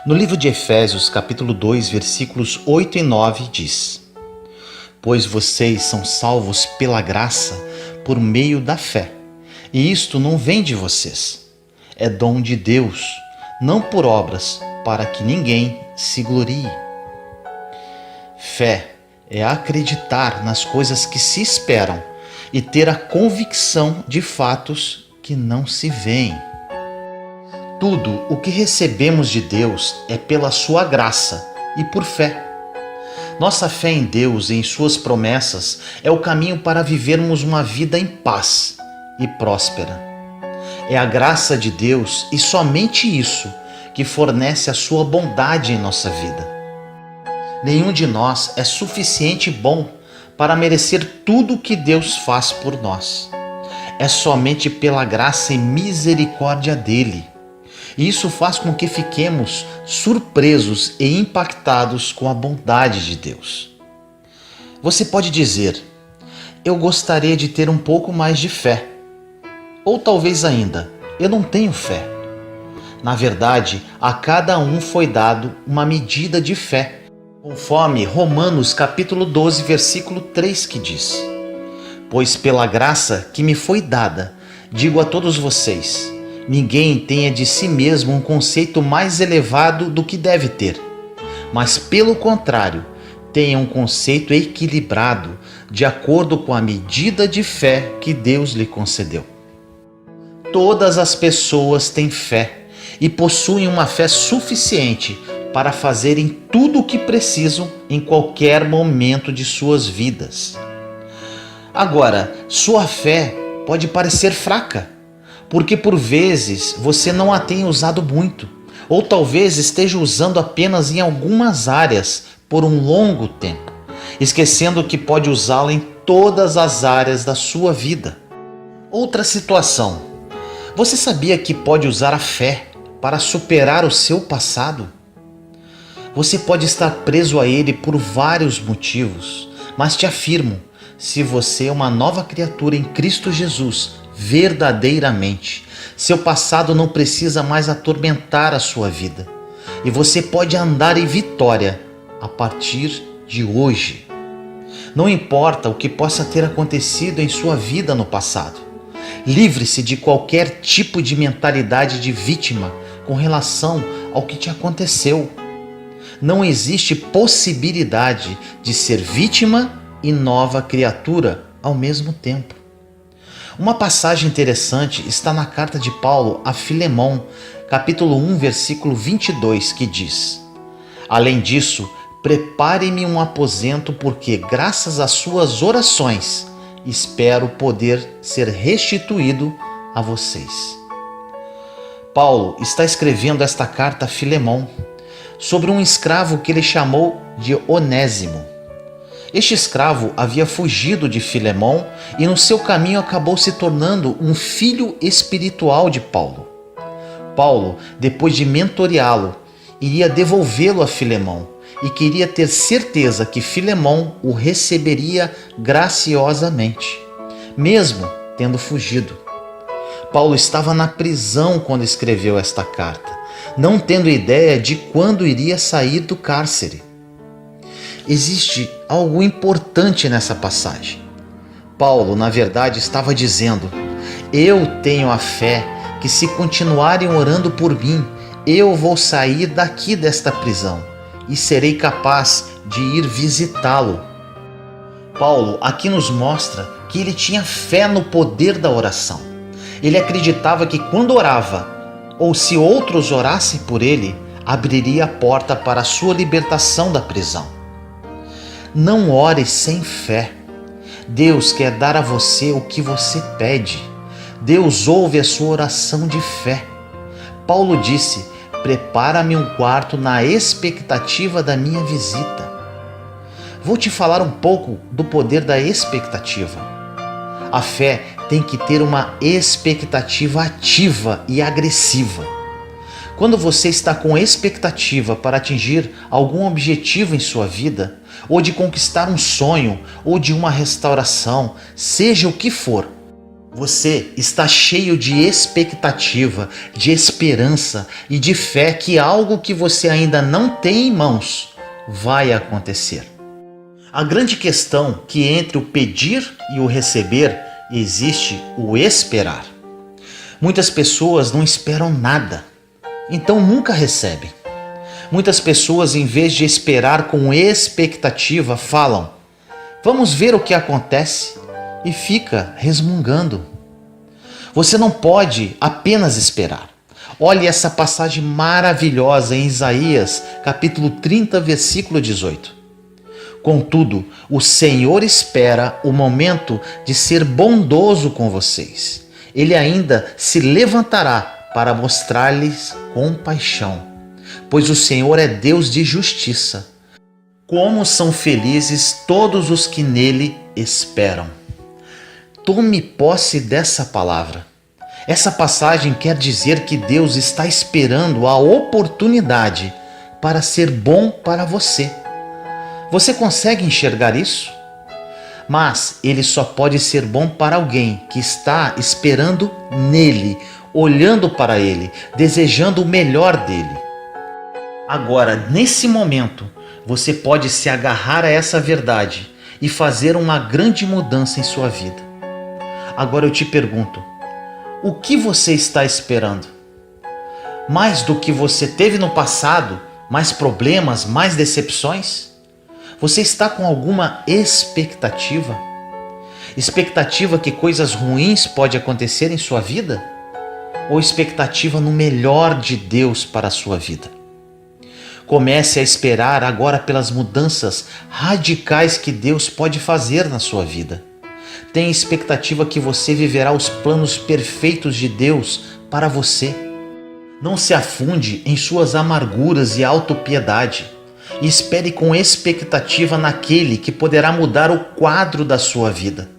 No livro de Efésios, capítulo 2, versículos 8 e 9, diz: Pois vocês são salvos pela graça, por meio da fé. E isto não vem de vocês. É dom de Deus, não por obras, para que ninguém se glorie. Fé é acreditar nas coisas que se esperam e ter a convicção de fatos que não se veem. Tudo o que recebemos de Deus é pela sua graça e por fé. Nossa fé em Deus e em suas promessas é o caminho para vivermos uma vida em paz e próspera. É a graça de Deus e somente isso que fornece a sua bondade em nossa vida. Nenhum de nós é suficiente bom para merecer tudo o que Deus faz por nós. É somente pela graça e misericórdia dele. E isso faz com que fiquemos surpresos e impactados com a bondade de Deus. Você pode dizer: eu gostaria de ter um pouco mais de fé. Ou talvez ainda: eu não tenho fé. Na verdade, a cada um foi dado uma medida de fé, conforme Romanos capítulo 12, versículo 3, que diz: Pois pela graça que me foi dada, digo a todos vocês, ninguém tenha de si mesmo um conceito mais elevado do que deve ter, mas pelo contrário, tenha um conceito equilibrado, de acordo com a medida de fé que Deus lhe concedeu. Todas as pessoas têm fé e possuem uma fé suficiente para fazerem tudo o que precisam em qualquer momento de suas vidas. Agora, sua fé pode parecer fraca, porque por vezes você não a tem usado muito, ou talvez esteja usando apenas em algumas áreas por um longo tempo, esquecendo que pode usá-la em todas as áreas da sua vida. Outra situação: você sabia que pode usar a fé para superar o seu passado? Você pode estar preso a ele por vários motivos, mas te afirmo, se você é uma nova criatura em Cristo Jesus, verdadeiramente, seu passado não precisa mais atormentar a sua vida, e você pode andar em vitória a partir de hoje. Não importa o que possa ter acontecido em sua vida no passado, livre-se de qualquer tipo de mentalidade de vítima com relação ao que te aconteceu. Não existe possibilidade de ser vítima e nova criatura ao mesmo tempo. Uma passagem interessante está na carta de Paulo a Filemão, capítulo 1, versículo 22, que diz: Além disso, prepare-me um aposento, porque graças às suas orações espero poder ser restituído a vocês. Paulo está escrevendo esta carta a Filemão sobre um escravo que ele chamou de Onésimo. Este escravo havia fugido de Filemão e no seu caminho acabou se tornando um filho espiritual de Paulo. Paulo, depois de mentoreá-lo, iria devolvê-lo a Filemão e queria ter certeza que Filemão o receberia graciosamente, mesmo tendo fugido. Paulo estava na prisão quando escreveu esta carta, não tendo ideia de quando iria sair do cárcere. Existe algo importante nessa passagem. Paulo, na verdade, estava dizendo: eu tenho a fé que, se continuarem orando por mim, eu vou sair daqui desta prisão e serei capaz de ir visitá-lo. Paulo aqui nos mostra que ele tinha fé no poder da oração. Ele acreditava que quando orava, ou se outros orassem por ele, abriria a porta para a sua libertação da prisão. Não ore sem fé. Deus quer dar a você o que você pede. Deus ouve a sua oração de fé. Paulo disse: Prepara-me um quarto na expectativa da minha visita. Vou te falar um pouco do poder da expectativa. A fé tem que ter uma expectativa ativa e agressiva. Quando você está com expectativa para atingir algum objetivo em sua vida, ou de conquistar um sonho, ou de uma restauração, seja o que for, você está cheio de expectativa, de esperança e de fé que algo que você ainda não tem em mãos vai acontecer. A grande questão é que entre o pedir e o receber existe o esperar. Muitas pessoas não esperam nada, então nunca recebem. Muitas pessoas, em vez de esperar com expectativa, falam: vamos ver o que acontece, e fica resmungando. Você não pode apenas esperar. Olhe essa passagem maravilhosa em Isaías, capítulo 30, versículo 18. Contudo, o Senhor espera o momento de ser bondoso com vocês. Ele ainda se levantará para mostrar-lhes compaixão, pois o Senhor é Deus de justiça. Como são felizes todos os que nele esperam. Tome posse dessa palavra. Essa passagem quer dizer que Deus está esperando a oportunidade para ser bom para você. Você consegue enxergar isso? Mas ele só pode ser bom para alguém que está esperando nele, olhando para ele, desejando o melhor dele. Agora, nesse momento, você pode se agarrar a essa verdade e fazer uma grande mudança em sua vida. Agora eu te pergunto, o que você está esperando? Mais do que você teve no passado? Mais problemas? Mais decepções? Você está com alguma expectativa? Expectativa que coisas ruins podem acontecer em sua vida? Ou expectativa no melhor de Deus para a sua vida? Comece a esperar agora pelas mudanças radicais que Deus pode fazer na sua vida. Tenha expectativa que você viverá os planos perfeitos de Deus para você. Não se afunde em suas amarguras e autopiedade. E espere com expectativa naquele que poderá mudar o quadro da sua vida.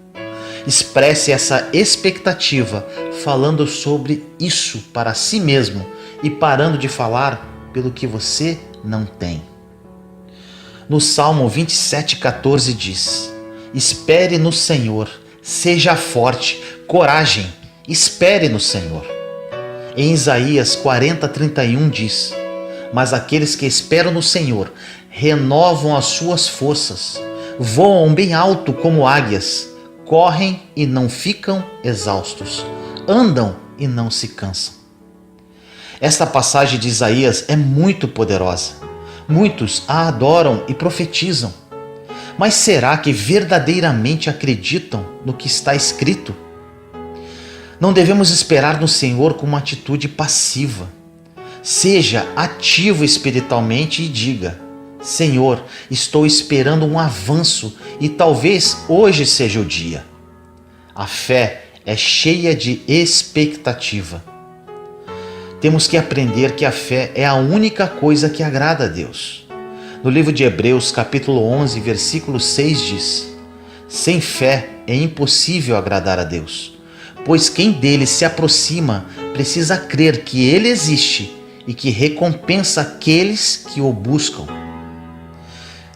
Expresse essa expectativa falando sobre isso para si mesmo e parando de falar pelo que você não tem. No Salmo 27,14 diz: espere no Senhor, seja forte, coragem, espere no Senhor. Em Isaías 40:31 diz: mas aqueles que esperam no Senhor renovam as suas forças, voam bem alto como águias, correm e não ficam exaustos, andam e não se cansam. Esta passagem de Isaías é muito poderosa. Muitos a adoram e profetizam. Mas será que verdadeiramente acreditam no que está escrito? Não devemos esperar no Senhor com uma atitude passiva. Seja ativo espiritualmente e diga: Senhor, estou esperando um avanço e talvez hoje seja o dia. A fé é cheia de expectativa. Temos que aprender que a fé é a única coisa que agrada a Deus. No livro de Hebreus, capítulo 11, versículo 6 diz: sem fé é impossível agradar a Deus, pois quem dele se aproxima precisa crer que ele existe e que recompensa aqueles que o buscam.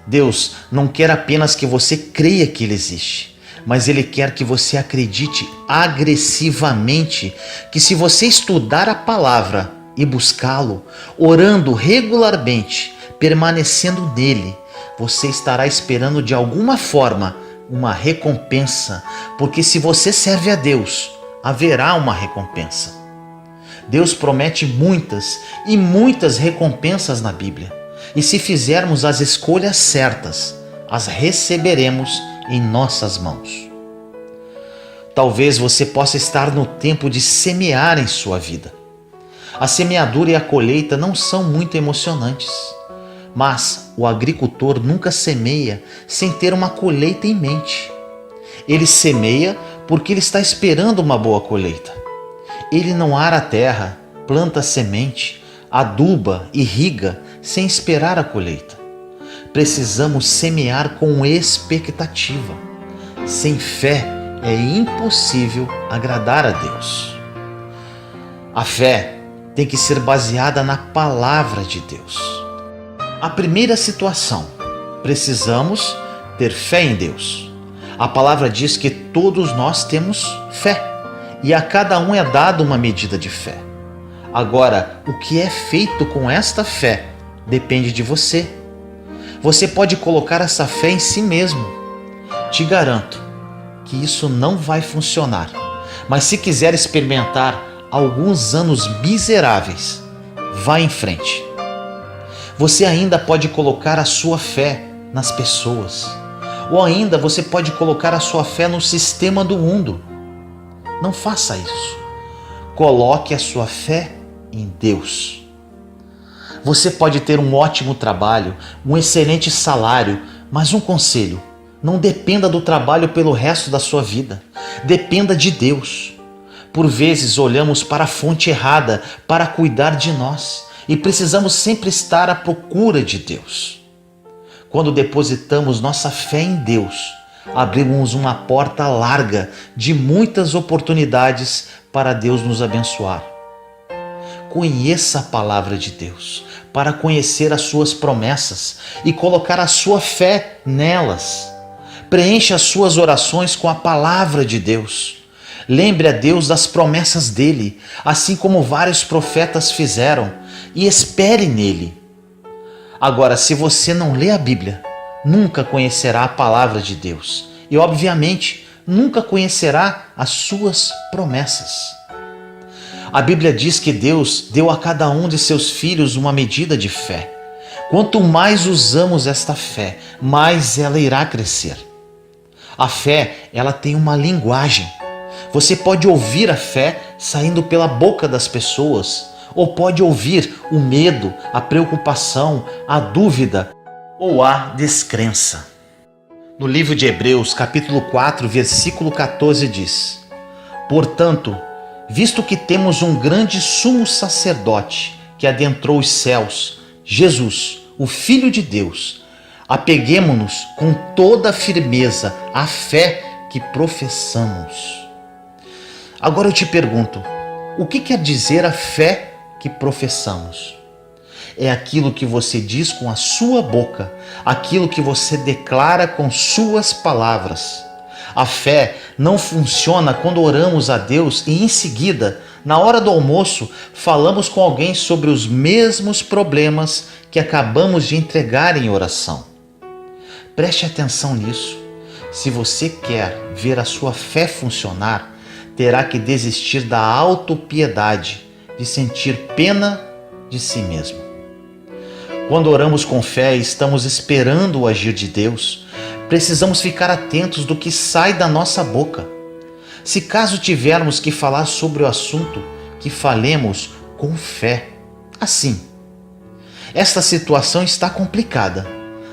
Deus não quer apenas que você creia que ele existe, mas ele quer que você acredite agressivamente que se você estudar a palavra e buscá-lo, orando regularmente, permanecendo nele, você estará esperando de alguma forma uma recompensa, porque se você serve a Deus, haverá uma recompensa. Deus promete muitas e muitas recompensas na Bíblia, e se fizermos as escolhas certas, as receberemos em nossas mãos. Talvez você possa estar no tempo de semear em sua vida. A semeadura e a colheita não são muito emocionantes, mas o agricultor nunca semeia sem ter uma colheita em mente. Ele semeia porque ele está esperando uma boa colheita. Ele não ara a terra, planta a semente, aduba, irriga, sem esperar a colheita. Precisamos semear com expectativa. Sem fé é impossível agradar a Deus. A fé tem que ser baseada na palavra de Deus. A primeira situação, precisamos ter fé em Deus. A palavra diz que todos nós temos fé e a cada um é dada uma medida de fé. Agora, o que é feito com esta fé depende de você. Você pode colocar essa fé em si mesmo. Te garanto que isso não vai funcionar. Mas se quiser experimentar alguns anos miseráveis, vá em frente. Você ainda pode colocar a sua fé nas pessoas. Ou ainda você pode colocar a sua fé no sistema do mundo. Não faça isso. Coloque a sua fé em Deus. Você pode ter um ótimo trabalho, um excelente salário, mas um conselho: não dependa do trabalho pelo resto da sua vida. Dependa de Deus. Por vezes olhamos para a fonte errada para cuidar de nós e precisamos sempre estar à procura de Deus. Quando depositamos nossa fé em Deus, abrimos uma porta larga de muitas oportunidades para Deus nos abençoar. Conheça a palavra de Deus para conhecer as suas promessas e colocar a sua fé nelas. Preencha as suas orações com a palavra de Deus. Lembre a Deus das promessas dele, assim como vários profetas fizeram, e espere nele. Agora, se você não lê a Bíblia, nunca conhecerá a palavra de Deus e, obviamente, nunca conhecerá as suas promessas. A Bíblia diz que Deus deu a cada um de seus filhos uma medida de fé. Quanto mais usamos esta fé, mais ela irá crescer. A fé, ela tem uma linguagem. Você pode ouvir a fé saindo pela boca das pessoas, ou pode ouvir o medo, a preocupação, a dúvida ou a descrença. No livro de Hebreus, capítulo 4, versículo 14 diz: Portanto, visto que temos um grande sumo sacerdote que adentrou os céus, Jesus, o Filho de Deus, apeguemo-nos com toda a firmeza à fé que professamos. Agora eu te pergunto, o que quer dizer a fé que professamos? É aquilo que você diz com a sua boca, aquilo que você declara com suas palavras. A fé não funciona quando oramos a Deus e em seguida, na hora do almoço, falamos com alguém sobre os mesmos problemas que acabamos de entregar em oração. Preste atenção nisso. Se você quer ver a sua fé funcionar, terá que desistir da autopiedade, de sentir pena de si mesmo. Quando oramos com fé e estamos esperando o agir de Deus, precisamos ficar atentos do que sai da nossa boca. Se caso tivermos que falar sobre o assunto, que falemos com fé. Assim, esta situação está complicada,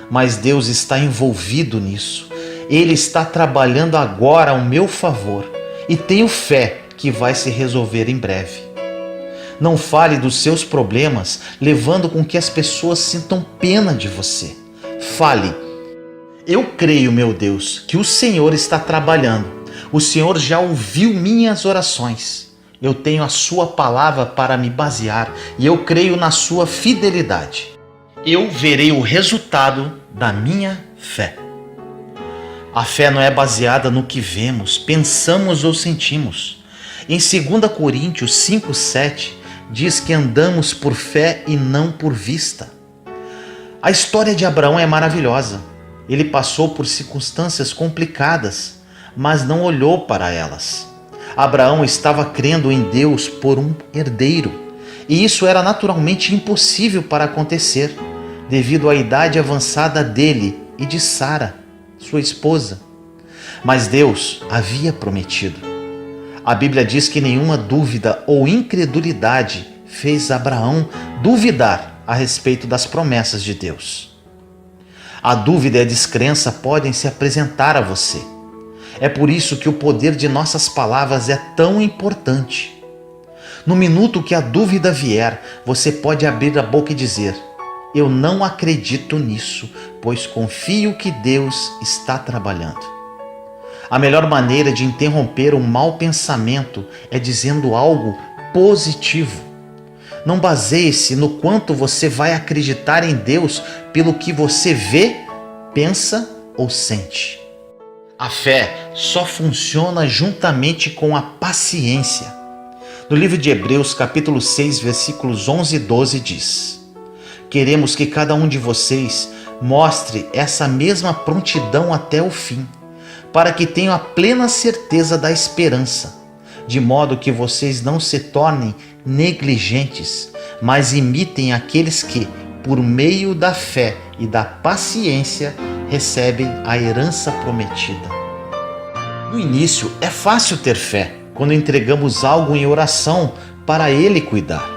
mas Deus está envolvido nisso. Ele está trabalhando agora ao meu favor e tenho fé que vai se resolver em breve. Não fale dos seus problemas, levando com que as pessoas sintam pena de você. Fale: eu creio, meu Deus, que o Senhor está trabalhando. O Senhor já ouviu minhas orações. Eu tenho a sua palavra para me basear e eu creio na sua fidelidade. Eu verei o resultado da minha fé. A fé não é baseada no que vemos, pensamos ou sentimos. Em 2 Coríntios 5:7, diz que andamos por fé e não por vista. A história de Abraão é maravilhosa. Ele passou por circunstâncias complicadas, mas não olhou para elas. Abraão estava crendo em Deus por um herdeiro, e isso era naturalmente impossível para acontecer, devido à idade avançada dele e de Sara, sua esposa. Mas Deus havia prometido. A Bíblia diz que nenhuma dúvida ou incredulidade fez Abraão duvidar a respeito das promessas de Deus. A dúvida e a descrença podem se apresentar a você. É por isso que o poder de nossas palavras é tão importante. No minuto que a dúvida vier, você pode abrir a boca e dizer: eu não acredito nisso, pois confio que Deus está trabalhando. A melhor maneira de interromper um mau pensamento é dizendo algo positivo. Não baseie-se no quanto você vai acreditar em Deus pelo que você vê, pensa ou sente. A fé só funciona juntamente com a paciência. No livro de Hebreus, capítulo 6, versículos 11 e 12 diz: queremos que cada um de vocês mostre essa mesma prontidão até o fim, para que tenham a plena certeza da esperança, de modo que vocês não se tornem negligentes, mas imitem aqueles que, por meio da fé e da paciência, recebem a herança prometida. No início, é fácil ter fé quando entregamos algo em oração para Ele cuidar.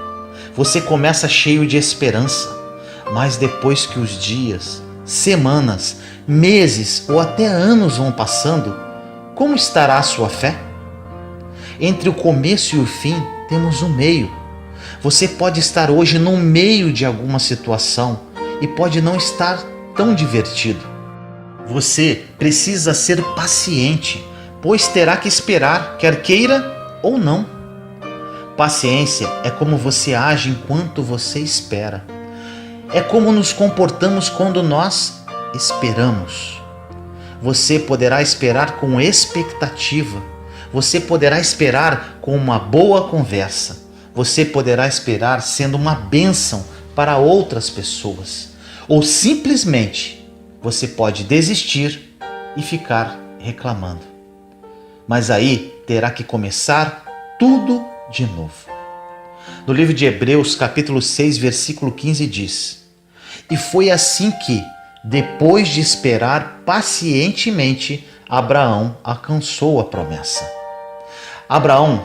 Você começa cheio de esperança, mas depois que os dias, semanas, meses ou até anos vão passando, como estará a sua fé? Entre o começo e o fim, temos um meio. Você pode estar hoje no meio de alguma situação e pode não estar tão divertido. Você precisa ser paciente, pois terá que esperar, quer queira ou não. Paciência é como você age enquanto você espera. É como nos comportamos quando nós esperamos. Você poderá esperar com expectativa. Você poderá esperar com uma boa conversa. Você poderá esperar sendo uma bênção para outras pessoas. Ou simplesmente você pode desistir e ficar reclamando. Mas aí terá que começar tudo de novo. No livro de Hebreus, capítulo 6, versículo 15 diz: e foi assim que, depois de esperar pacientemente, Abraão alcançou a promessa. Abraão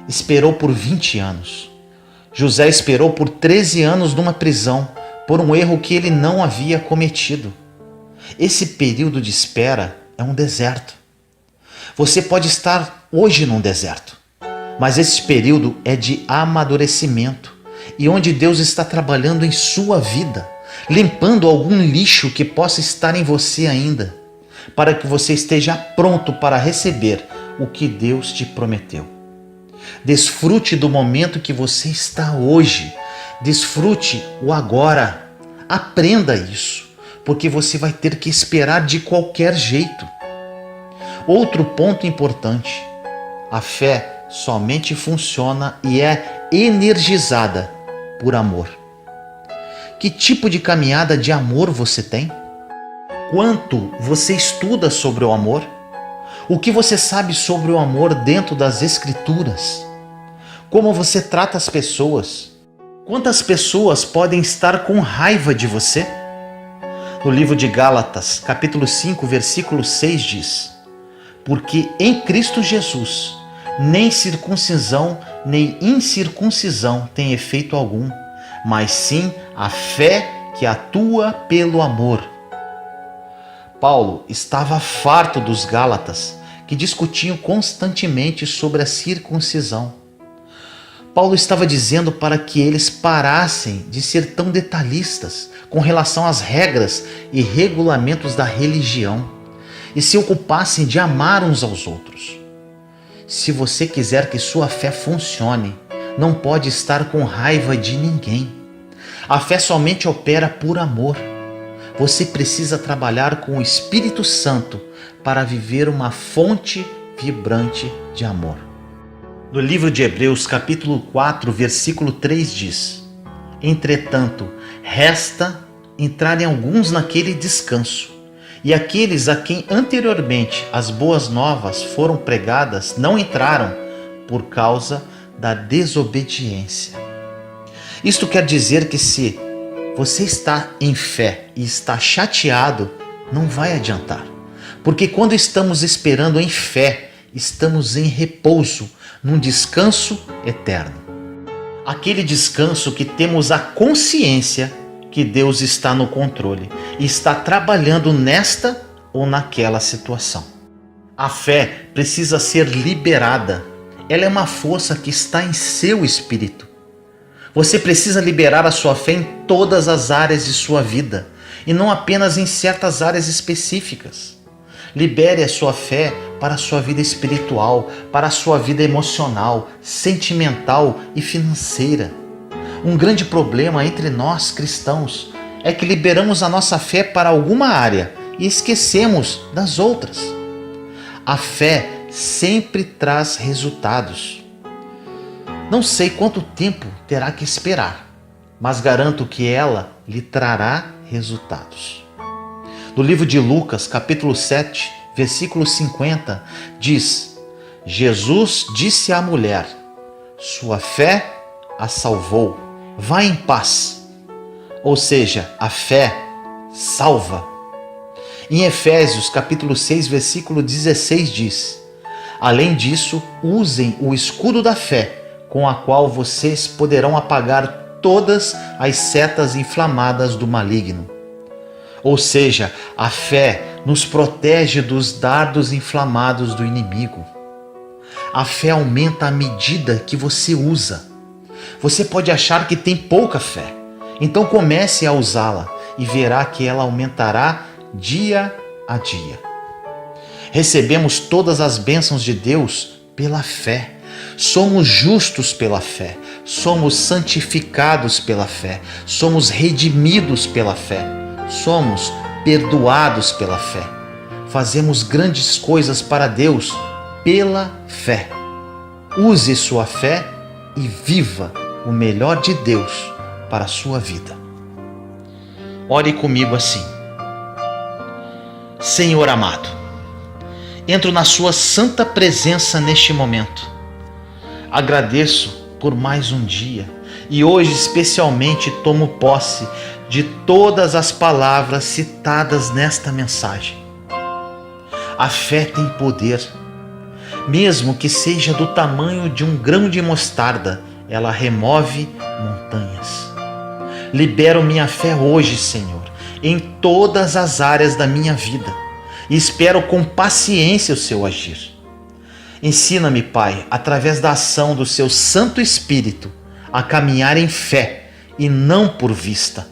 esperou por 20 anos. José esperou por 13 anos numa prisão, por um erro que ele não havia cometido. Esse período de espera é um deserto. Você pode estar hoje num deserto, mas esse período é de amadurecimento e onde Deus está trabalhando em sua vida, limpando algum lixo que possa estar em você ainda, para que você esteja pronto para receber o que Deus te prometeu. Desfrute do momento que você está hoje. Desfrute o agora. Aprenda isso, porque você vai ter que esperar de qualquer jeito. Outro ponto importante: a fé somente funciona e é energizada por amor. Que tipo de caminhada de amor você tem? Quanto você estuda sobre o amor? O que você sabe sobre o amor dentro das Escrituras? Como você trata as pessoas? Quantas pessoas podem estar com raiva de você? No livro de Gálatas, capítulo 5, versículo 6 diz: porque em Cristo Jesus, nem circuncisão nem incircuncisão tem efeito algum, mas sim a fé que atua pelo amor. Paulo estava farto dos Gálatas, que discutiam constantemente sobre a circuncisão. Paulo estava dizendo para que eles parassem de ser tão detalhistas com relação às regras e regulamentos da religião e se ocupassem de amar uns aos outros. Se você quiser que sua fé funcione, não pode estar com raiva de ninguém. A fé somente opera por amor. Você precisa trabalhar com o Espírito Santo para viver uma fonte vibrante de amor. No livro de Hebreus, capítulo 4, versículo 3 diz: entretanto, resta entrarem alguns naquele descanso, e aqueles a quem anteriormente as boas novas foram pregadas não entraram por causa da desobediência. Isto quer dizer que se você está em fé e está chateado, não vai adiantar. Porque quando estamos esperando em fé, estamos em repouso, num descanso eterno. Aquele descanso que temos a consciência que Deus está no controle e está trabalhando nesta ou naquela situação. A fé precisa ser liberada. Ela é uma força que está em seu espírito. Você precisa liberar a sua fé em todas as áreas de sua vida e não apenas em certas áreas específicas. Libere a sua fé para a sua vida espiritual, para a sua vida emocional, sentimental e financeira. Um grande problema entre nós cristãos é que liberamos a nossa fé para alguma área e esquecemos das outras. A fé sempre traz resultados. Não sei quanto tempo terá que esperar, mas garanto que ela lhe trará resultados. No livro de Lucas, capítulo 7, versículo 50, diz: Jesus disse à mulher: sua fé a salvou, vá em paz. Ou seja, a fé salva. Em Efésios, capítulo 6, versículo 16 diz: além disso, usem o escudo da fé, com a qual vocês poderão apagar todas as setas inflamadas do maligno. Ou seja, a fé nos protege dos dardos inflamados do inimigo. A fé aumenta à medida que você usa. Você pode achar que tem pouca fé, então comece a usá-la e verá que ela aumentará dia a dia. Recebemos todas as bênçãos de Deus pela fé. Somos justos pela fé, somos santificados pela fé, somos redimidos pela fé, somos perdoados pela fé. Fazemos grandes coisas para Deus pela fé. Use sua fé e viva o melhor de Deus para a sua vida. Ore comigo assim: Senhor amado, entro na sua santa presença neste momento. Agradeço por mais um dia e hoje especialmente tomo posse de todas as palavras citadas nesta mensagem. A fé tem poder. Mesmo que seja do tamanho de um grão de mostarda, ela remove montanhas. Libero minha fé hoje, Senhor, em todas as áreas da minha vida e espero com paciência o seu agir. Ensina-me, Pai, através da ação do seu Santo Espírito, a caminhar em fé e não por vista.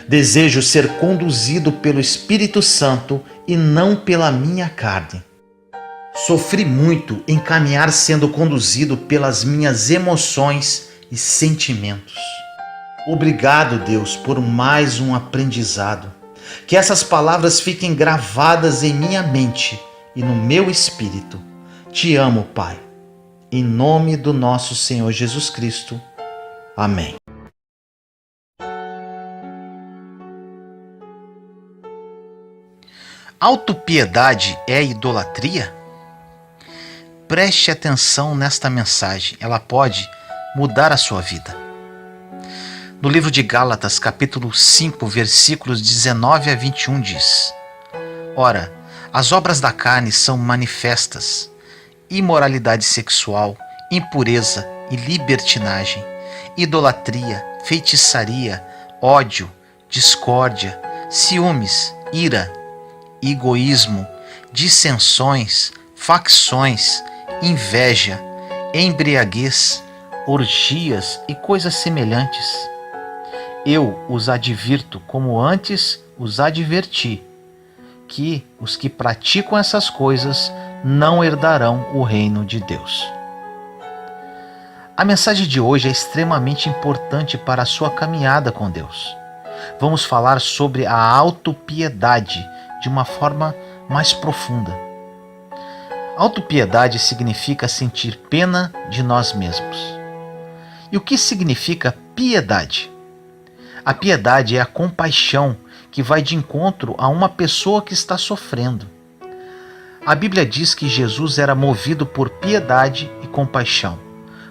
Desejo ser conduzido pelo Espírito Santo e não pela minha carne. Sofri muito em caminhar sendo conduzido pelas minhas emoções e sentimentos. Obrigado, Deus, por mais um aprendizado. Que essas palavras fiquem gravadas em minha mente e no meu espírito. Te amo, Pai. Em nome do nosso Senhor Jesus Cristo. Amém. Autopiedade é idolatria? Preste atenção nesta mensagem, ela pode mudar a sua vida. No livro de Gálatas, capítulo 5, versículos 19 a 21 diz: ora, as obras da carne são manifestas: imoralidade sexual, impureza e libertinagem, idolatria, feitiçaria, ódio, discórdia, ciúmes, ira, egoísmo, dissensões, facções, inveja, embriaguez, orgias e coisas semelhantes. Eu os advirto, como antes os adverti, que os que praticam essas coisas não herdarão o reino de Deus. A mensagem de hoje é extremamente importante para a sua caminhada com Deus. Vamos falar sobre a autopiedade de uma forma mais profunda. Autopiedade significa sentir pena de nós mesmos. E o que significa piedade? A piedade é a compaixão que vai de encontro a uma pessoa que está sofrendo. A Bíblia diz que Jesus era movido por piedade e compaixão,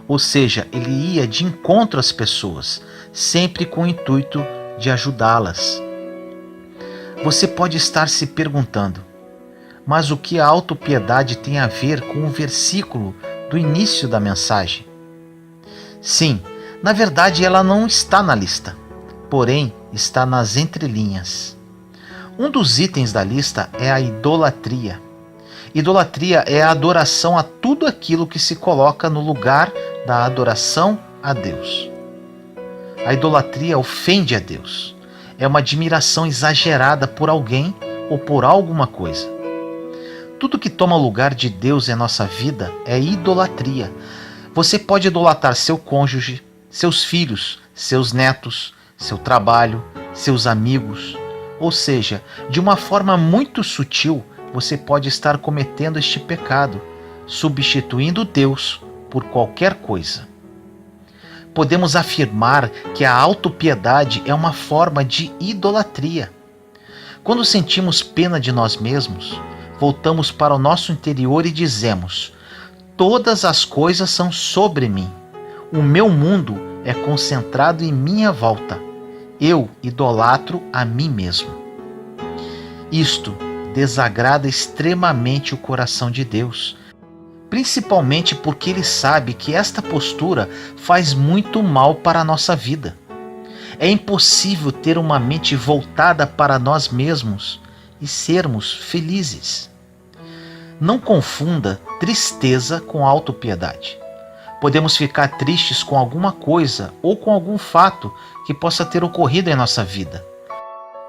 ou seja, ele ia de encontro às pessoas, sempre com o intuito de ajudá-las. Você pode estar se perguntando, mas o que a autopiedade tem a ver com o versículo do início da mensagem? Sim, na verdade ela não está na lista, porém está nas entrelinhas. Um dos itens da lista é a idolatria. Idolatria é a adoração a tudo aquilo que se coloca no lugar da adoração a Deus. A idolatria ofende a Deus. É uma admiração exagerada por alguém ou por alguma coisa. Tudo que toma o lugar de Deus em nossa vida é idolatria. Você pode idolatrar seu cônjuge, seus filhos, seus netos, seu trabalho, seus amigos. Ou seja, de uma forma muito sutil, você pode estar cometendo este pecado, substituindo Deus por qualquer coisa. Podemos afirmar que a autopiedade é uma forma de idolatria. Quando sentimos pena de nós mesmos, voltamos para o nosso interior e dizemos: todas as coisas são sobre mim. O meu mundo é concentrado em minha volta. Eu idolatro a mim mesmo. Isto desagrada extremamente o coração de Deus, principalmente porque Ele sabe que esta postura faz muito mal para a nossa vida. É impossível ter uma mente voltada para nós mesmos e sermos felizes. Não confunda tristeza com autopiedade. Podemos ficar tristes com alguma coisa ou com algum fato que possa ter ocorrido em nossa vida.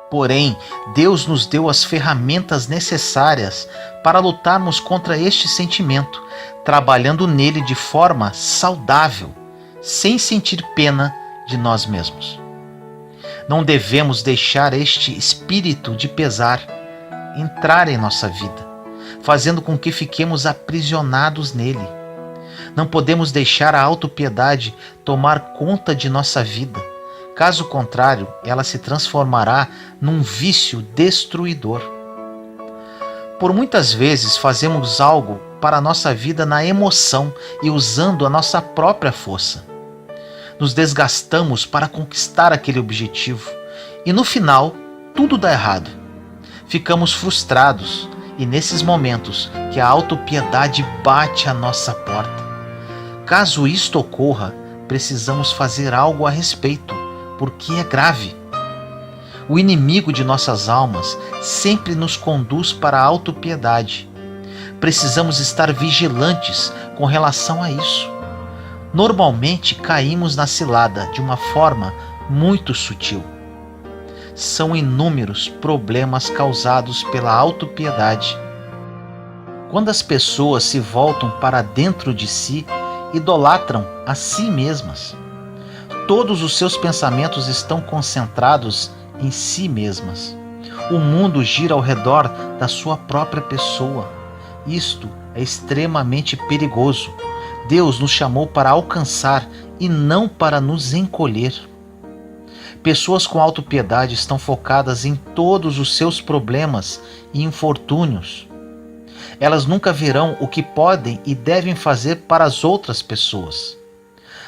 Porém, Deus nos deu as ferramentas necessárias para lutarmos contra este sentimento, trabalhando nele de forma saudável, sem sentir pena de nós mesmos. Não devemos deixar este espírito de pesar entrar em nossa vida, fazendo com que fiquemos aprisionados nele. Não podemos deixar a autopiedade tomar conta de nossa vida. Caso contrário, ela se transformará num vício destruidor. Por muitas vezes fazemos algo para a nossa vida na emoção e usando a nossa própria força. Nos desgastamos para conquistar aquele objetivo e no final tudo dá errado. Ficamos frustrados e nesses momentos que a autopiedade bate à nossa porta. Caso isto ocorra, precisamos fazer algo a respeito, porque é grave. O inimigo de nossas almas sempre nos conduz para a autopiedade. Precisamos estar vigilantes com relação a isso. Normalmente caímos na cilada de uma forma muito sutil. São inúmeros problemas causados pela autopiedade. Quando as pessoas se voltam para dentro de si, idolatram a si mesmas. Todos os seus pensamentos estão concentrados em si mesmas. O mundo gira ao redor da sua própria pessoa. Isto é extremamente perigoso. Deus nos chamou para alcançar e não para nos encolher. Pessoas com autopiedade estão focadas em todos os seus problemas e infortúnios. Elas nunca verão o que podem e devem fazer para as outras pessoas.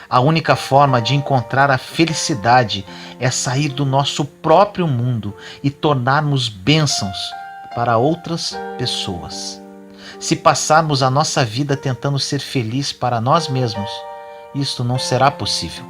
A única forma de encontrar a felicidade é sair do nosso próprio mundo e tornarmos bênçãos para outras pessoas. Se passarmos a nossa vida tentando ser feliz para nós mesmos, isto não será possível.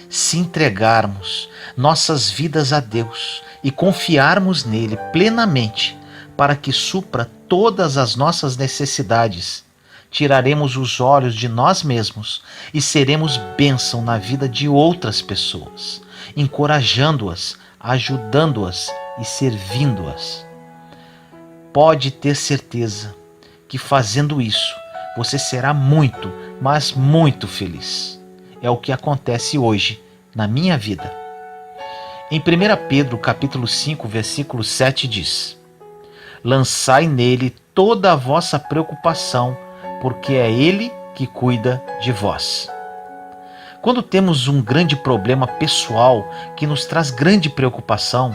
Se entregarmos nossas vidas a Deus e confiarmos nele plenamente para que supra todas as nossas necessidades, tiraremos os olhos de nós mesmos e seremos bênção na vida de outras pessoas, encorajando-as, ajudando-as e servindo-as. Pode ter certeza que fazendo isso, você será muito, mas muito feliz. É o que acontece hoje na minha vida. Em 1 Pedro capítulo 5, versículo 7 diz: lançai nele toda a vossa preocupação, porque é Ele que cuida de vós. Quando temos um grande problema pessoal que nos traz grande preocupação,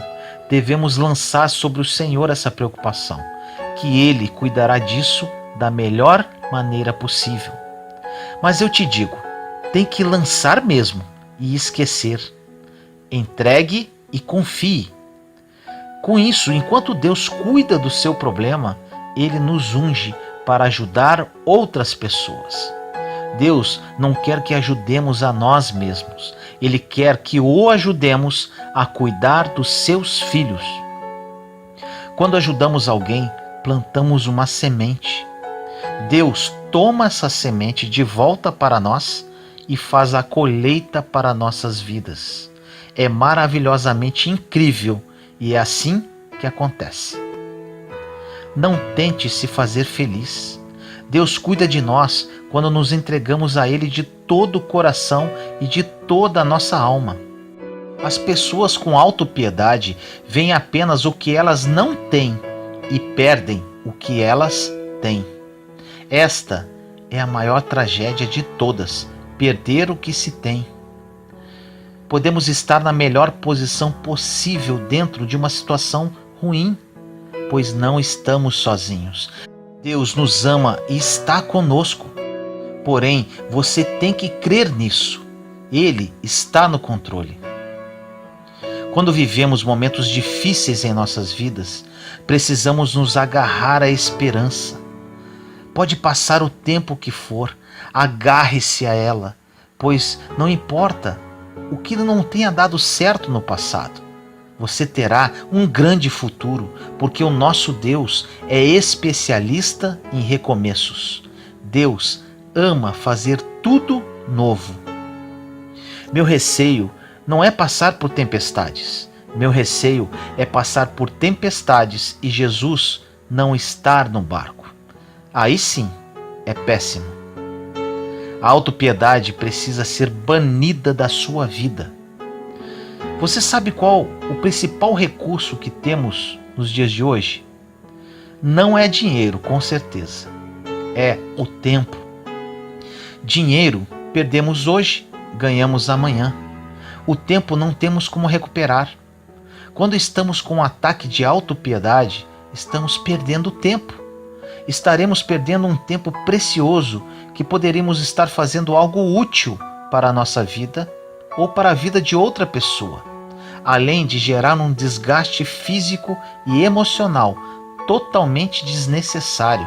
devemos lançar sobre o Senhor essa preocupação, que Ele cuidará disso da melhor maneira possível. Mas eu te digo, tem que lançar mesmo e esquecer. Entregue e confie. Com isso, enquanto Deus cuida do seu problema, Ele nos unge para ajudar outras pessoas. Deus não quer que ajudemos a nós mesmos. Ele quer que o ajudemos a cuidar dos seus filhos. Quando ajudamos alguém, plantamos uma semente. Deus toma essa semente de volta para nós e faz a colheita para nossas vidas. É maravilhosamente incrível e é assim que acontece. Não tente se fazer feliz. Deus cuida de nós quando nos entregamos a Ele de todo o coração e de toda a nossa alma. As pessoas com autopiedade veem apenas o que elas não têm e perdem o que elas têm. Esta é a maior tragédia de todas, perder o que se tem. Podemos estar na melhor posição possível dentro de uma situação ruim, pois não estamos sozinhos. Deus nos ama e está conosco. Porém, você tem que crer nisso. Ele está no controle. Quando vivemos momentos difíceis em nossas vidas, precisamos nos agarrar à esperança. Pode passar o tempo que for, agarre-se a ela, pois não importa o que não tenha dado certo no passado. Você terá um grande futuro, porque o nosso Deus é especialista em recomeços. Deus ama fazer tudo novo. Meu receio não é passar por tempestades. Meu receio é passar por tempestades e Jesus não estar no barco. Aí sim, é péssimo. A autopiedade precisa ser banida da sua vida. Você sabe qual o principal recurso que temos nos dias de hoje? Não é dinheiro, com certeza. É o tempo. Dinheiro perdemos hoje, ganhamos amanhã. O tempo não temos como recuperar. Quando estamos com um ataque de autopiedade, estamos perdendo tempo. Estaremos perdendo um tempo precioso que poderíamos estar fazendo algo útil para a nossa vida ou para a vida de outra pessoa, além de gerar um desgaste físico e emocional totalmente desnecessário.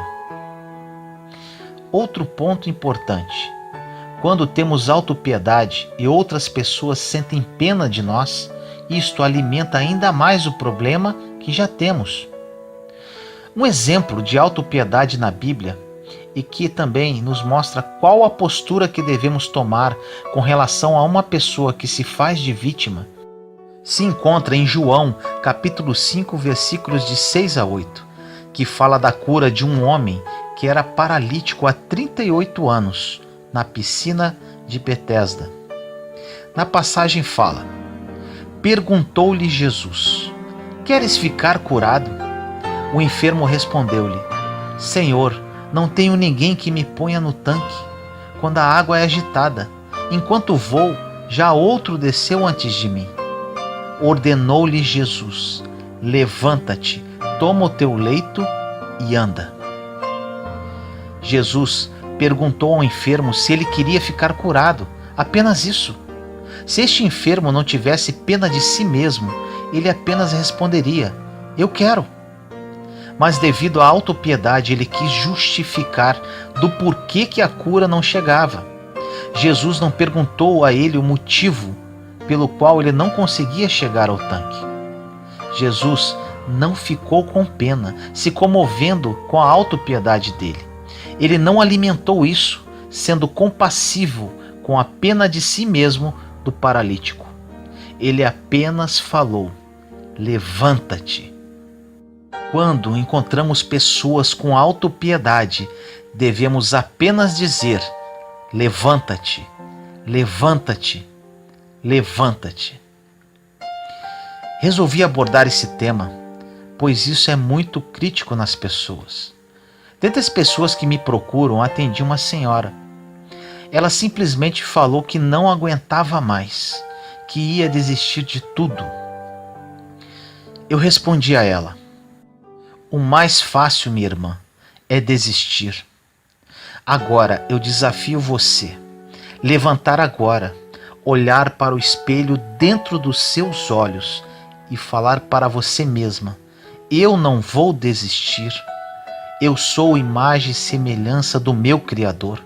Outro ponto importante: quando temos autopiedade e outras pessoas sentem pena de nós, isto alimenta ainda mais o problema que já temos. Um exemplo de autopiedade na Bíblia e que também nos mostra qual a postura que devemos tomar com relação a uma pessoa que se faz de vítima, se encontra em João, capítulo 5, versículos de 6 a 8, que fala da cura de um homem que era paralítico há 38 anos, na piscina de Betesda. Na passagem fala: perguntou-lhe Jesus: queres ficar curado? O enfermo respondeu-lhe: Senhor, não tenho ninguém que me ponha no tanque quando a água é agitada. Enquanto vou, já outro desceu antes de mim. Ordenou-lhe Jesus: levanta-te, toma o teu leito e anda. Jesus perguntou ao enfermo se ele queria ficar curado, apenas isso. Se este enfermo não tivesse pena de si mesmo, ele apenas responderia: eu quero. Mas devido à autopiedade, ele quis justificar do porquê que a cura não chegava. Jesus não perguntou a ele o motivo pelo qual ele não conseguia chegar ao tanque. Jesus não ficou com pena, se comovendo com a autopiedade dele. Ele não alimentou isso, sendo compassivo com a pena de si mesmo do paralítico. Ele apenas falou: levanta-te. Quando encontramos pessoas com autopiedade, devemos apenas dizer: levanta-te, levanta-te, levanta-te. Resolvi abordar esse tema, pois isso é muito crítico nas pessoas. Dentre as pessoas que me procuram, atendi uma senhora. Ela simplesmente falou que não aguentava mais, que ia desistir de tudo. Eu respondi a ela: o mais fácil, minha irmã, é desistir. Agora eu desafio você, levantar agora, olhar para o espelho dentro dos seus olhos e falar para você mesma: eu não vou desistir. Eu sou imagem e semelhança do meu Criador.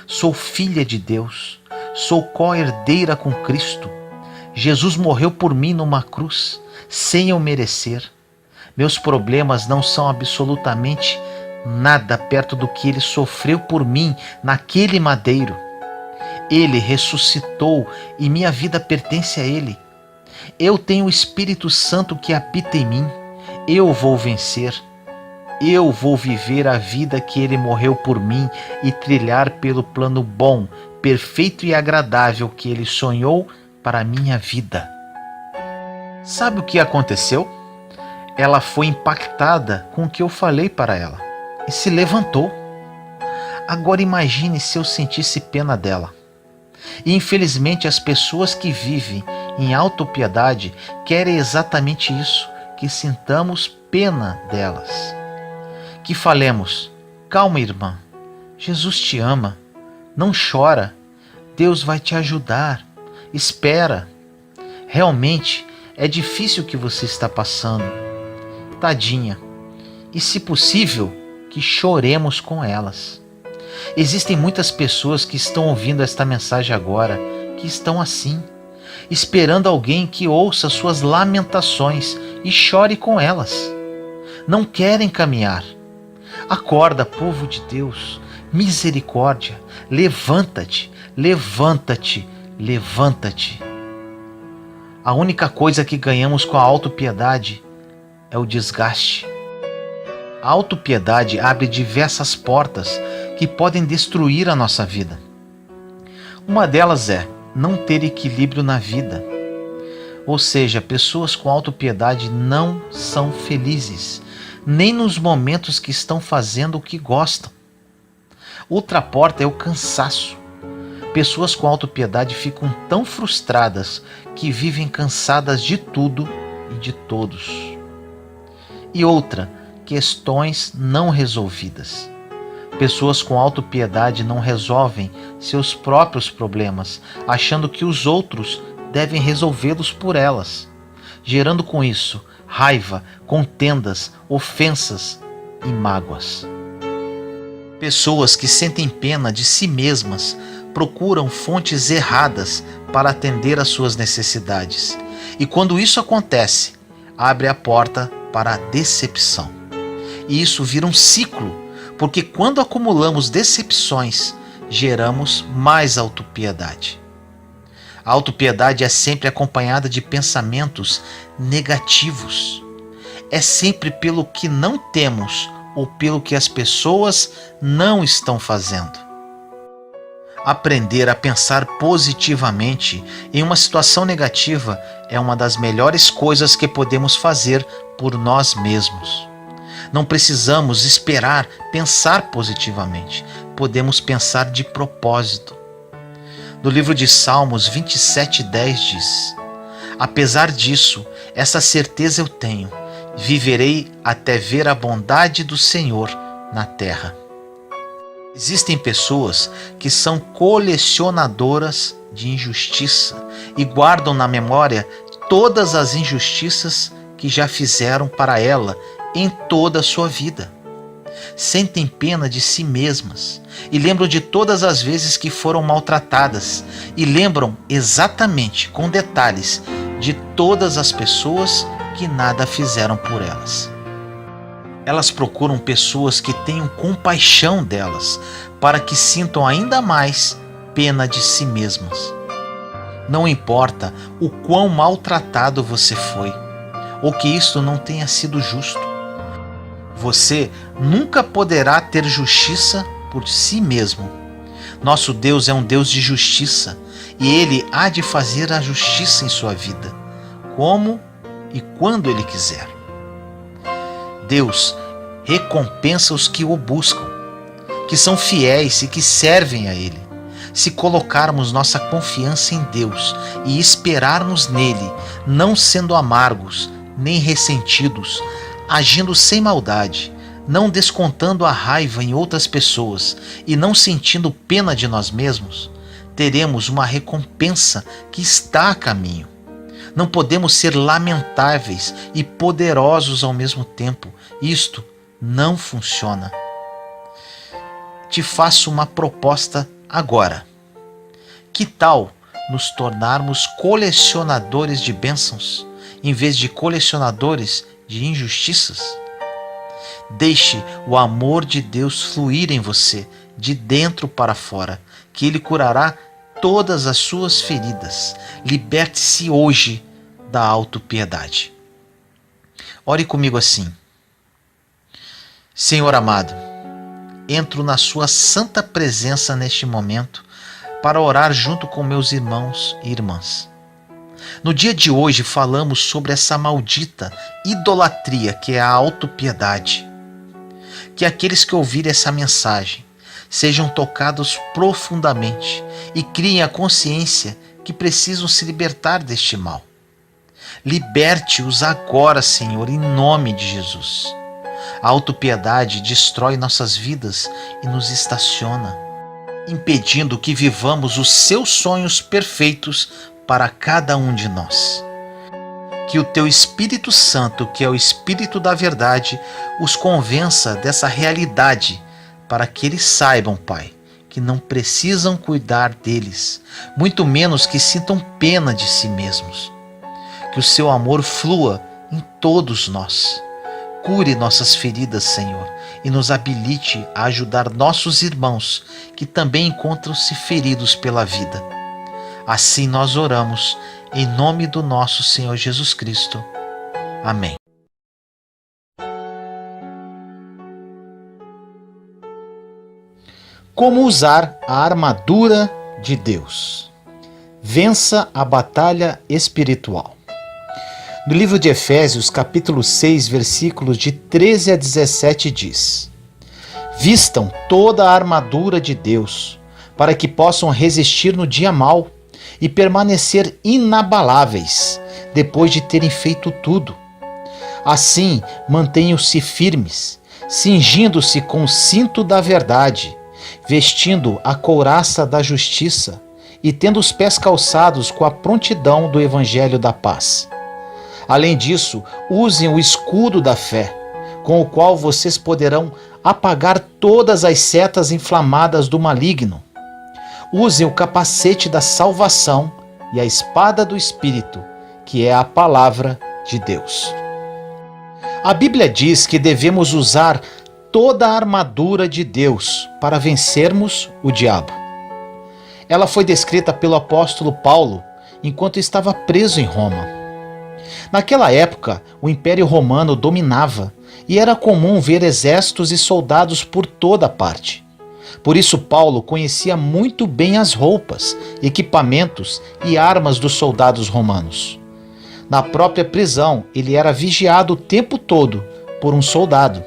Sou filha de Deus. Sou co-herdeira com Cristo. Jesus morreu por mim numa cruz, sem eu merecer. Meus problemas não são absolutamente nada perto do que ele sofreu por mim naquele madeiro. Ele ressuscitou e minha vida pertence a ele. Eu tenho o Espírito Santo que habita em mim. Eu vou vencer. Eu vou viver a vida que ele morreu por mim e trilhar pelo plano bom, perfeito e agradável que ele sonhou para a minha vida. Sabe o que aconteceu? Ela foi impactada com o que eu falei para ela e se levantou. Agora imagine se eu sentisse pena dela. E infelizmente as pessoas que vivem em autopiedade querem exatamente isso, que sintamos pena delas. Que falemos: calma, irmã, Jesus te ama, não chora, Deus vai te ajudar, espera. Realmente é difícil o que você está passando, tadinha, e se possível, que choremos com elas. Existem muitas pessoas que estão ouvindo esta mensagem agora, que estão assim, esperando alguém que ouça suas lamentações e chore com elas. Não querem caminhar. Acorda, povo de Deus, misericórdia, levanta-te, levanta-te, levanta-te. A única coisa que ganhamos com a autopiedade é o desgaste. A autopiedade abre diversas portas que podem destruir a nossa vida. Uma delas é não ter equilíbrio na vida. Ou seja, pessoas com autopiedade não são felizes, nem nos momentos que estão fazendo o que gostam. Outra porta é o cansaço. Pessoas com autopiedade ficam tão frustradas que vivem cansadas de tudo e de todos. E outra, questões não resolvidas. Pessoas com autopiedade não resolvem seus próprios problemas, achando que os outros devem resolvê-los por elas, gerando com isso raiva, contendas, ofensas e mágoas. Pessoas que sentem pena de si mesmas procuram fontes erradas para atender às suas necessidades. E quando isso acontece, abre a porta para a decepção. E isso vira um ciclo, porque quando acumulamos decepções, geramos mais autopiedade. A autopiedade é sempre acompanhada de pensamentos negativos. É sempre pelo que não temos ou pelo que as pessoas não estão fazendo. Aprender a pensar positivamente em uma situação negativa é uma das melhores coisas que podemos fazer por nós mesmos. Não precisamos esperar pensar positivamente, podemos pensar de propósito. No livro de Salmos 27:10 diz: apesar disso, essa certeza eu tenho, viverei até ver a bondade do Senhor na terra. Existem pessoas que são colecionadoras de injustiça e guardam na memória todas as injustiças que já fizeram para ela em toda a sua vida. Sentem pena de si mesmas e lembram de todas as vezes que foram maltratadas e lembram exatamente, com detalhes, de todas as pessoas que nada fizeram por elas. Elas procuram pessoas que tenham compaixão delas, para que sintam ainda mais pena de si mesmas. Não importa o quão maltratado você foi, ou que isto não tenha sido justo. Você nunca poderá ter justiça por si mesmo. Nosso Deus é um Deus de justiça, e Ele há de fazer a justiça em sua vida, como e quando Ele quiser. Deus recompensa os que o buscam, que são fiéis e que servem a Ele. Se colocarmos nossa confiança em Deus e esperarmos nele, não sendo amargos nem ressentidos, agindo sem maldade, não descontando a raiva em outras pessoas e não sentindo pena de nós mesmos, teremos uma recompensa que está a caminho. Não podemos ser lamentáveis e poderosos ao mesmo tempo. Isto não funciona. Te faço uma proposta agora. Que tal nos tornarmos colecionadores de bênçãos, em vez de colecionadores de injustiças? Deixe o amor de Deus fluir em você, de dentro para fora, que Ele curará todas as suas feridas. Liberte-se hoje da autopiedade. Ore comigo assim: Senhor amado, entro na sua santa presença neste momento para orar junto com meus irmãos e irmãs. No dia de hoje falamos sobre essa maldita idolatria que é a autopiedade. Que aqueles que ouvirem essa mensagem sejam tocados profundamente e criem a consciência que precisam se libertar deste mal. Liberte-os agora, Senhor, em nome de Jesus. A autopiedade destrói nossas vidas e nos estaciona, impedindo que vivamos os seus sonhos perfeitos para cada um de nós. Que o teu Espírito Santo, que é o Espírito da verdade, os convença dessa realidade, para que eles saibam, Pai, que não precisam cuidar deles, muito menos que sintam pena de si mesmos. Que o seu amor flua em todos nós. Cure nossas feridas, Senhor, e nos habilite a ajudar nossos irmãos que também encontram-se feridos pela vida. Assim nós oramos, em nome do nosso Senhor Jesus Cristo. Amém. Como usar a armadura de Deus? Vença a batalha espiritual. No livro de Efésios, capítulo 6, versículos de 13 a 17 diz: Vistam toda a armadura de Deus, para que possam resistir no dia mau e permanecer inabaláveis, depois de terem feito tudo. Assim, mantenham-se firmes, cingindo-se com o cinto da verdade, vestindo a couraça da justiça e tendo os pés calçados com a prontidão do evangelho da paz. Além disso, usem o escudo da fé, com o qual vocês poderão apagar todas as setas inflamadas do maligno. Usem o capacete da salvação e a espada do Espírito, que é a palavra de Deus. A Bíblia diz que devemos usar toda a armadura de Deus para vencermos o diabo. Ela foi descrita pelo apóstolo Paulo enquanto estava preso em Roma. Naquela época, o Império Romano dominava e era comum ver exércitos e soldados por toda parte. Por isso, Paulo conhecia muito bem as roupas, equipamentos e armas dos soldados romanos. Na própria prisão, ele era vigiado o tempo todo por um soldado.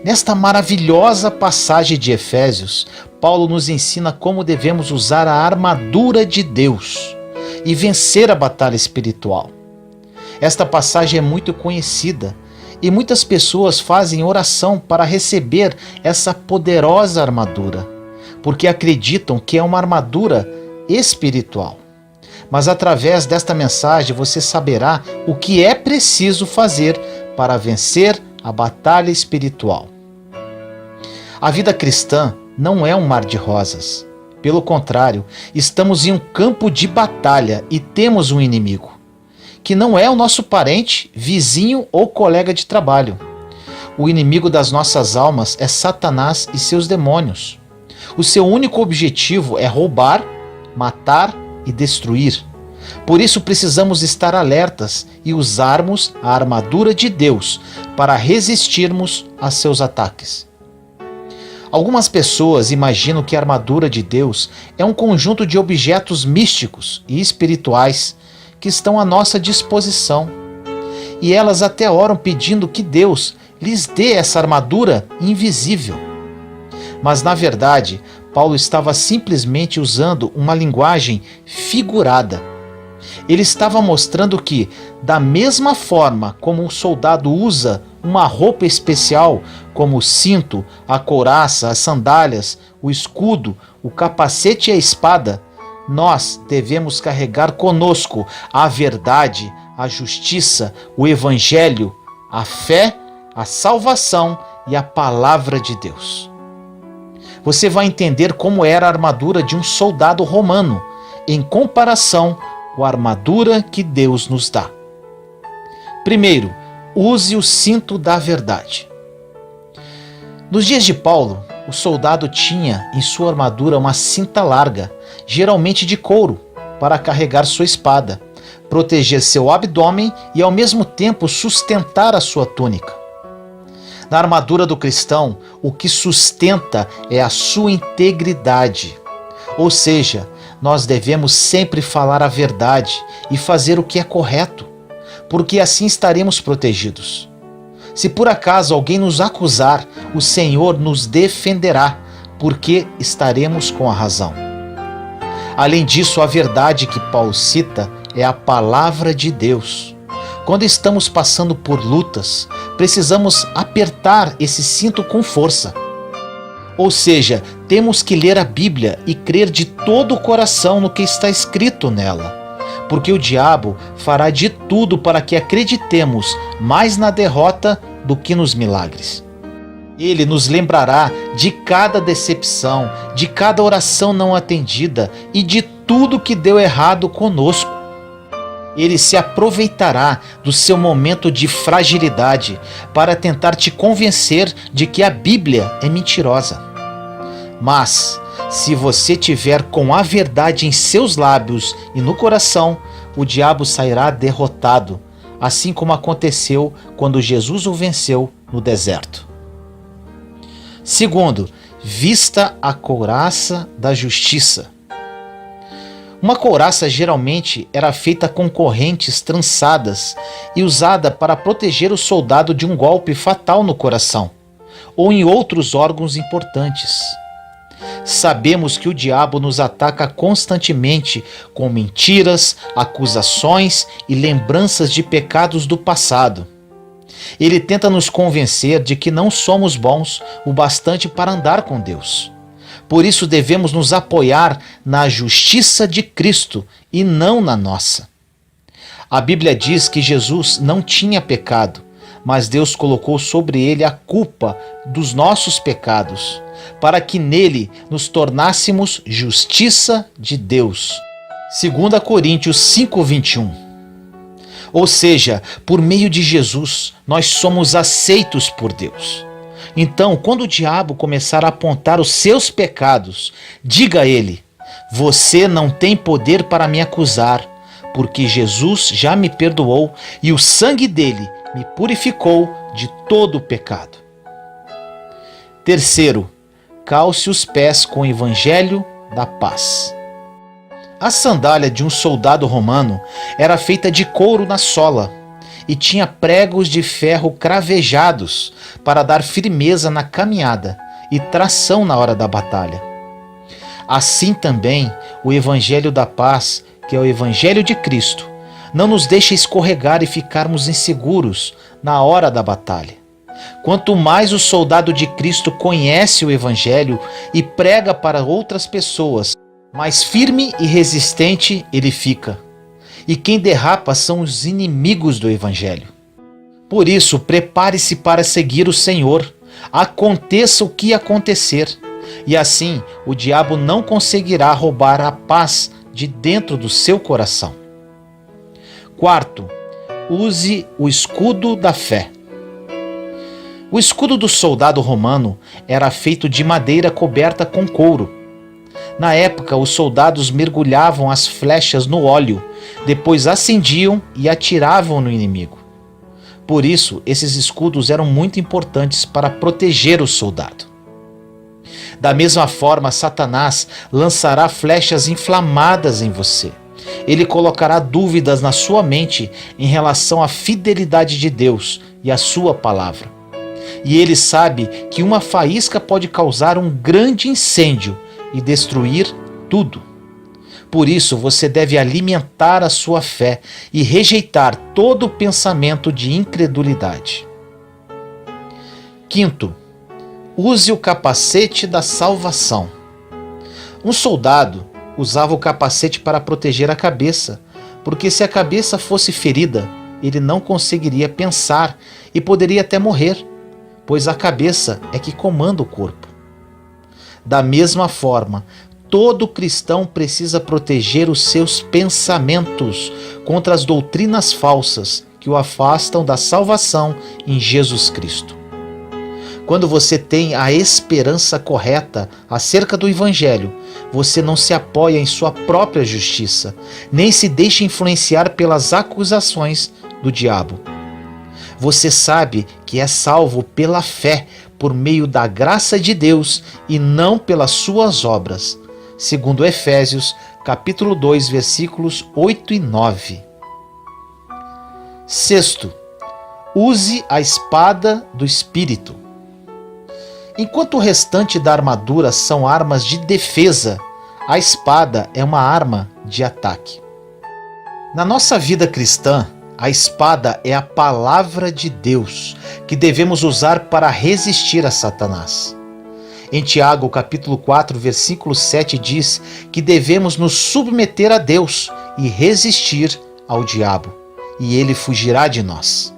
Nesta maravilhosa passagem de Efésios, Paulo nos ensina como devemos usar a armadura de Deus e vencer a batalha espiritual. Esta passagem é muito conhecida e muitas pessoas fazem oração para receber essa poderosa armadura, porque acreditam que é uma armadura espiritual. Mas através desta mensagem você saberá o que é preciso fazer para vencer a batalha espiritual. A vida cristã não é um mar de rosas. Pelo contrário, estamos em um campo de batalha e temos um inimigo, que não é o nosso parente, vizinho ou colega de trabalho. O inimigo das nossas almas é Satanás e seus demônios. O seu único objetivo é roubar, matar e destruir. Por isso precisamos estar alertas e usarmos a armadura de Deus para resistirmos a seus ataques. Algumas pessoas imaginam que a armadura de Deus é um conjunto de objetos místicos e espirituais que estão à nossa disposição. E elas até oram pedindo que Deus lhes dê essa armadura invisível. Mas na verdade, Paulo estava simplesmente usando uma linguagem figurada. Ele estava mostrando que, da mesma forma como um soldado usa uma roupa especial, como o cinto, a couraça, as sandálias, o escudo, o capacete e a espada, nós devemos carregar conosco a verdade, a justiça, o evangelho, a fé, a salvação e a palavra de Deus. Você vai entender como era a armadura de um soldado romano, em comparação com a armadura que Deus nos dá. Primeiro, use o cinto da verdade. Nos dias de Paulo, o soldado tinha em sua armadura uma cinta larga, geralmente de couro, para carregar sua espada, proteger seu abdômen e ao mesmo tempo sustentar a sua túnica. Na armadura do cristão, o que sustenta é a sua integridade. Ou seja, nós devemos sempre falar a verdade e fazer o que é correto, porque assim estaremos protegidos. Se por acaso alguém nos acusar, o Senhor nos defenderá, porque estaremos com a razão. Além disso, a verdade que Paulo cita é a palavra de Deus. Quando estamos passando por lutas, precisamos apertar esse cinto com força. Ou seja, temos que ler a Bíblia e crer de todo o coração no que está escrito nela, porque o diabo fará de tudo para que acreditemos mais na derrota do que nos milagres. Ele nos lembrará de cada decepção, de cada oração não atendida e de tudo que deu errado conosco. Ele se aproveitará do seu momento de fragilidade para tentar te convencer de que a Bíblia é mentirosa. Mas, se você tiver com a verdade em seus lábios e no coração, o diabo sairá derrotado, assim como aconteceu quando Jesus o venceu no deserto. Segundo, vista a couraça da justiça. Uma couraça geralmente era feita com correntes trançadas e usada para proteger o soldado de um golpe fatal no coração ou em outros órgãos importantes. Sabemos que o diabo nos ataca constantemente com mentiras, acusações e lembranças de pecados do passado. Ele tenta nos convencer de que não somos bons o bastante para andar com Deus. Por isso devemos nos apoiar na justiça de Cristo e não na nossa. A Bíblia diz que Jesus não tinha pecado, mas Deus colocou sobre ele a culpa dos nossos pecados, para que nele nos tornássemos justiça de Deus. 2 Coríntios 5:21. Ou seja, por meio de Jesus, nós somos aceitos por Deus. Então, quando o diabo começar a apontar os seus pecados, diga a ele: você não tem poder para me acusar, porque Jesus já me perdoou e o sangue dele me purificou de todo o pecado. Terceiro, calce os pés com o evangelho da paz. A sandália de um soldado romano era feita de couro na sola e tinha pregos de ferro cravejados para dar firmeza na caminhada e tração na hora da batalha. Assim também, o evangelho da paz, que é o evangelho de Cristo, não nos deixa escorregar e ficarmos inseguros na hora da batalha. Quanto mais o soldado de Cristo conhece o evangelho e prega para outras pessoas, mais firme e resistente ele fica. E quem derrapa são os inimigos do evangelho. Por isso, prepare-se para seguir o Senhor, aconteça o que acontecer, e assim o diabo não conseguirá roubar a paz de dentro do seu coração. Quarto, use o escudo da fé. O escudo do soldado romano era feito de madeira coberta com couro. Na época, os soldados mergulhavam as flechas no óleo, depois acendiam e atiravam no inimigo. Por isso, esses escudos eram muito importantes para proteger o soldado. Da mesma forma, Satanás lançará flechas inflamadas em você. Ele colocará dúvidas na sua mente em relação à fidelidade de Deus e à sua palavra. E ele sabe que uma faísca pode causar um grande incêndio e destruir tudo. Por isso, você deve alimentar a sua fé e rejeitar todo pensamento de incredulidade. Quinto, use o capacete da salvação. Um soldado usava o capacete para proteger a cabeça, porque se a cabeça fosse ferida, ele não conseguiria pensar e poderia até morrer, pois a cabeça é que comanda o corpo. Da mesma forma, todo cristão precisa proteger os seus pensamentos contra as doutrinas falsas que que o afastam da salvação em Jesus Cristo. Quando você tem a esperança correta acerca do Evangelho, você não se apoia em sua própria justiça, nem se deixa influenciar pelas acusações do diabo. Você sabe que é salvo pela fé, por meio da graça de Deus e não pelas suas obras, segundo Efésios, capítulo 2, versículos 8 e 9. Sexto, use a espada do Espírito. Enquanto o restante da armadura são armas de defesa, a espada é uma arma de ataque. Na nossa vida cristã, a espada é a palavra de Deus, que devemos usar para resistir a Satanás. Em Tiago, capítulo 4, versículo 7 diz que devemos nos submeter a Deus e resistir ao diabo, e ele fugirá de nós.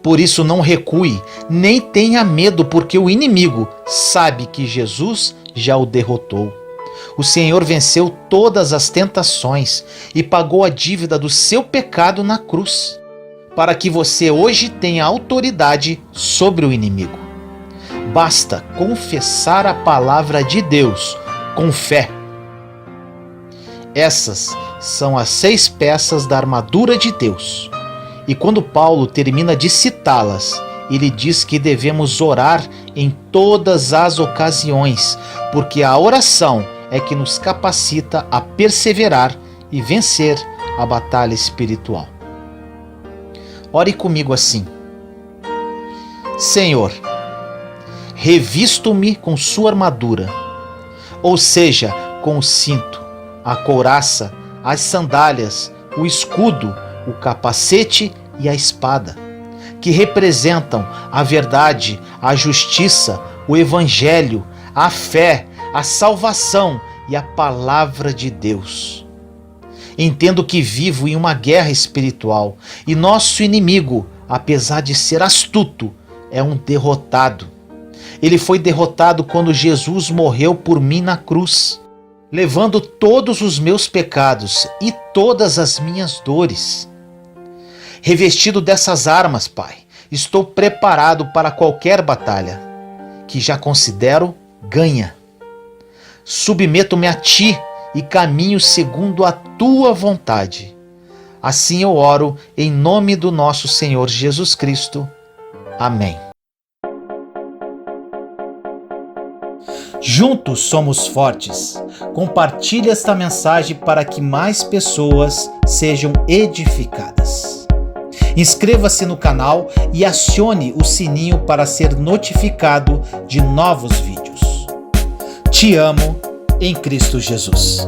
Por isso não recue, nem tenha medo, porque o inimigo sabe que Jesus já o derrotou. O Senhor venceu todas as tentações e pagou a dívida do seu pecado na cruz, para que você hoje tenha autoridade sobre o inimigo. Basta confessar a palavra de Deus com fé. Essas são as 6 peças da armadura de Deus. E quando Paulo termina de citá-las, ele diz que devemos orar em todas as ocasiões, porque a oração é que nos capacita a perseverar e vencer a batalha espiritual. Ore comigo assim: Senhor, revisto-me com sua armadura, ou seja, com o cinto, a couraça, as sandálias, o escudo, o capacete e a espada, que representam a verdade, a justiça, o evangelho, a fé, a salvação e a palavra de Deus. Entendo que vivo em uma guerra espiritual e nosso inimigo, apesar de ser astuto, é um derrotado. Ele foi derrotado quando Jesus morreu por mim na cruz, levando todos os meus pecados e todas as minhas dores. Revestido dessas armas, Pai, estou preparado para qualquer batalha, que já considero ganha. Submeto-me a Ti e caminho segundo a Tua vontade. Assim eu oro em nome do nosso Senhor Jesus Cristo. Amém. Juntos somos fortes. Compartilhe esta mensagem para que mais pessoas sejam edificadas. Inscreva-se no canal e acione o sininho para ser notificado de novos vídeos. Te amo em Cristo Jesus.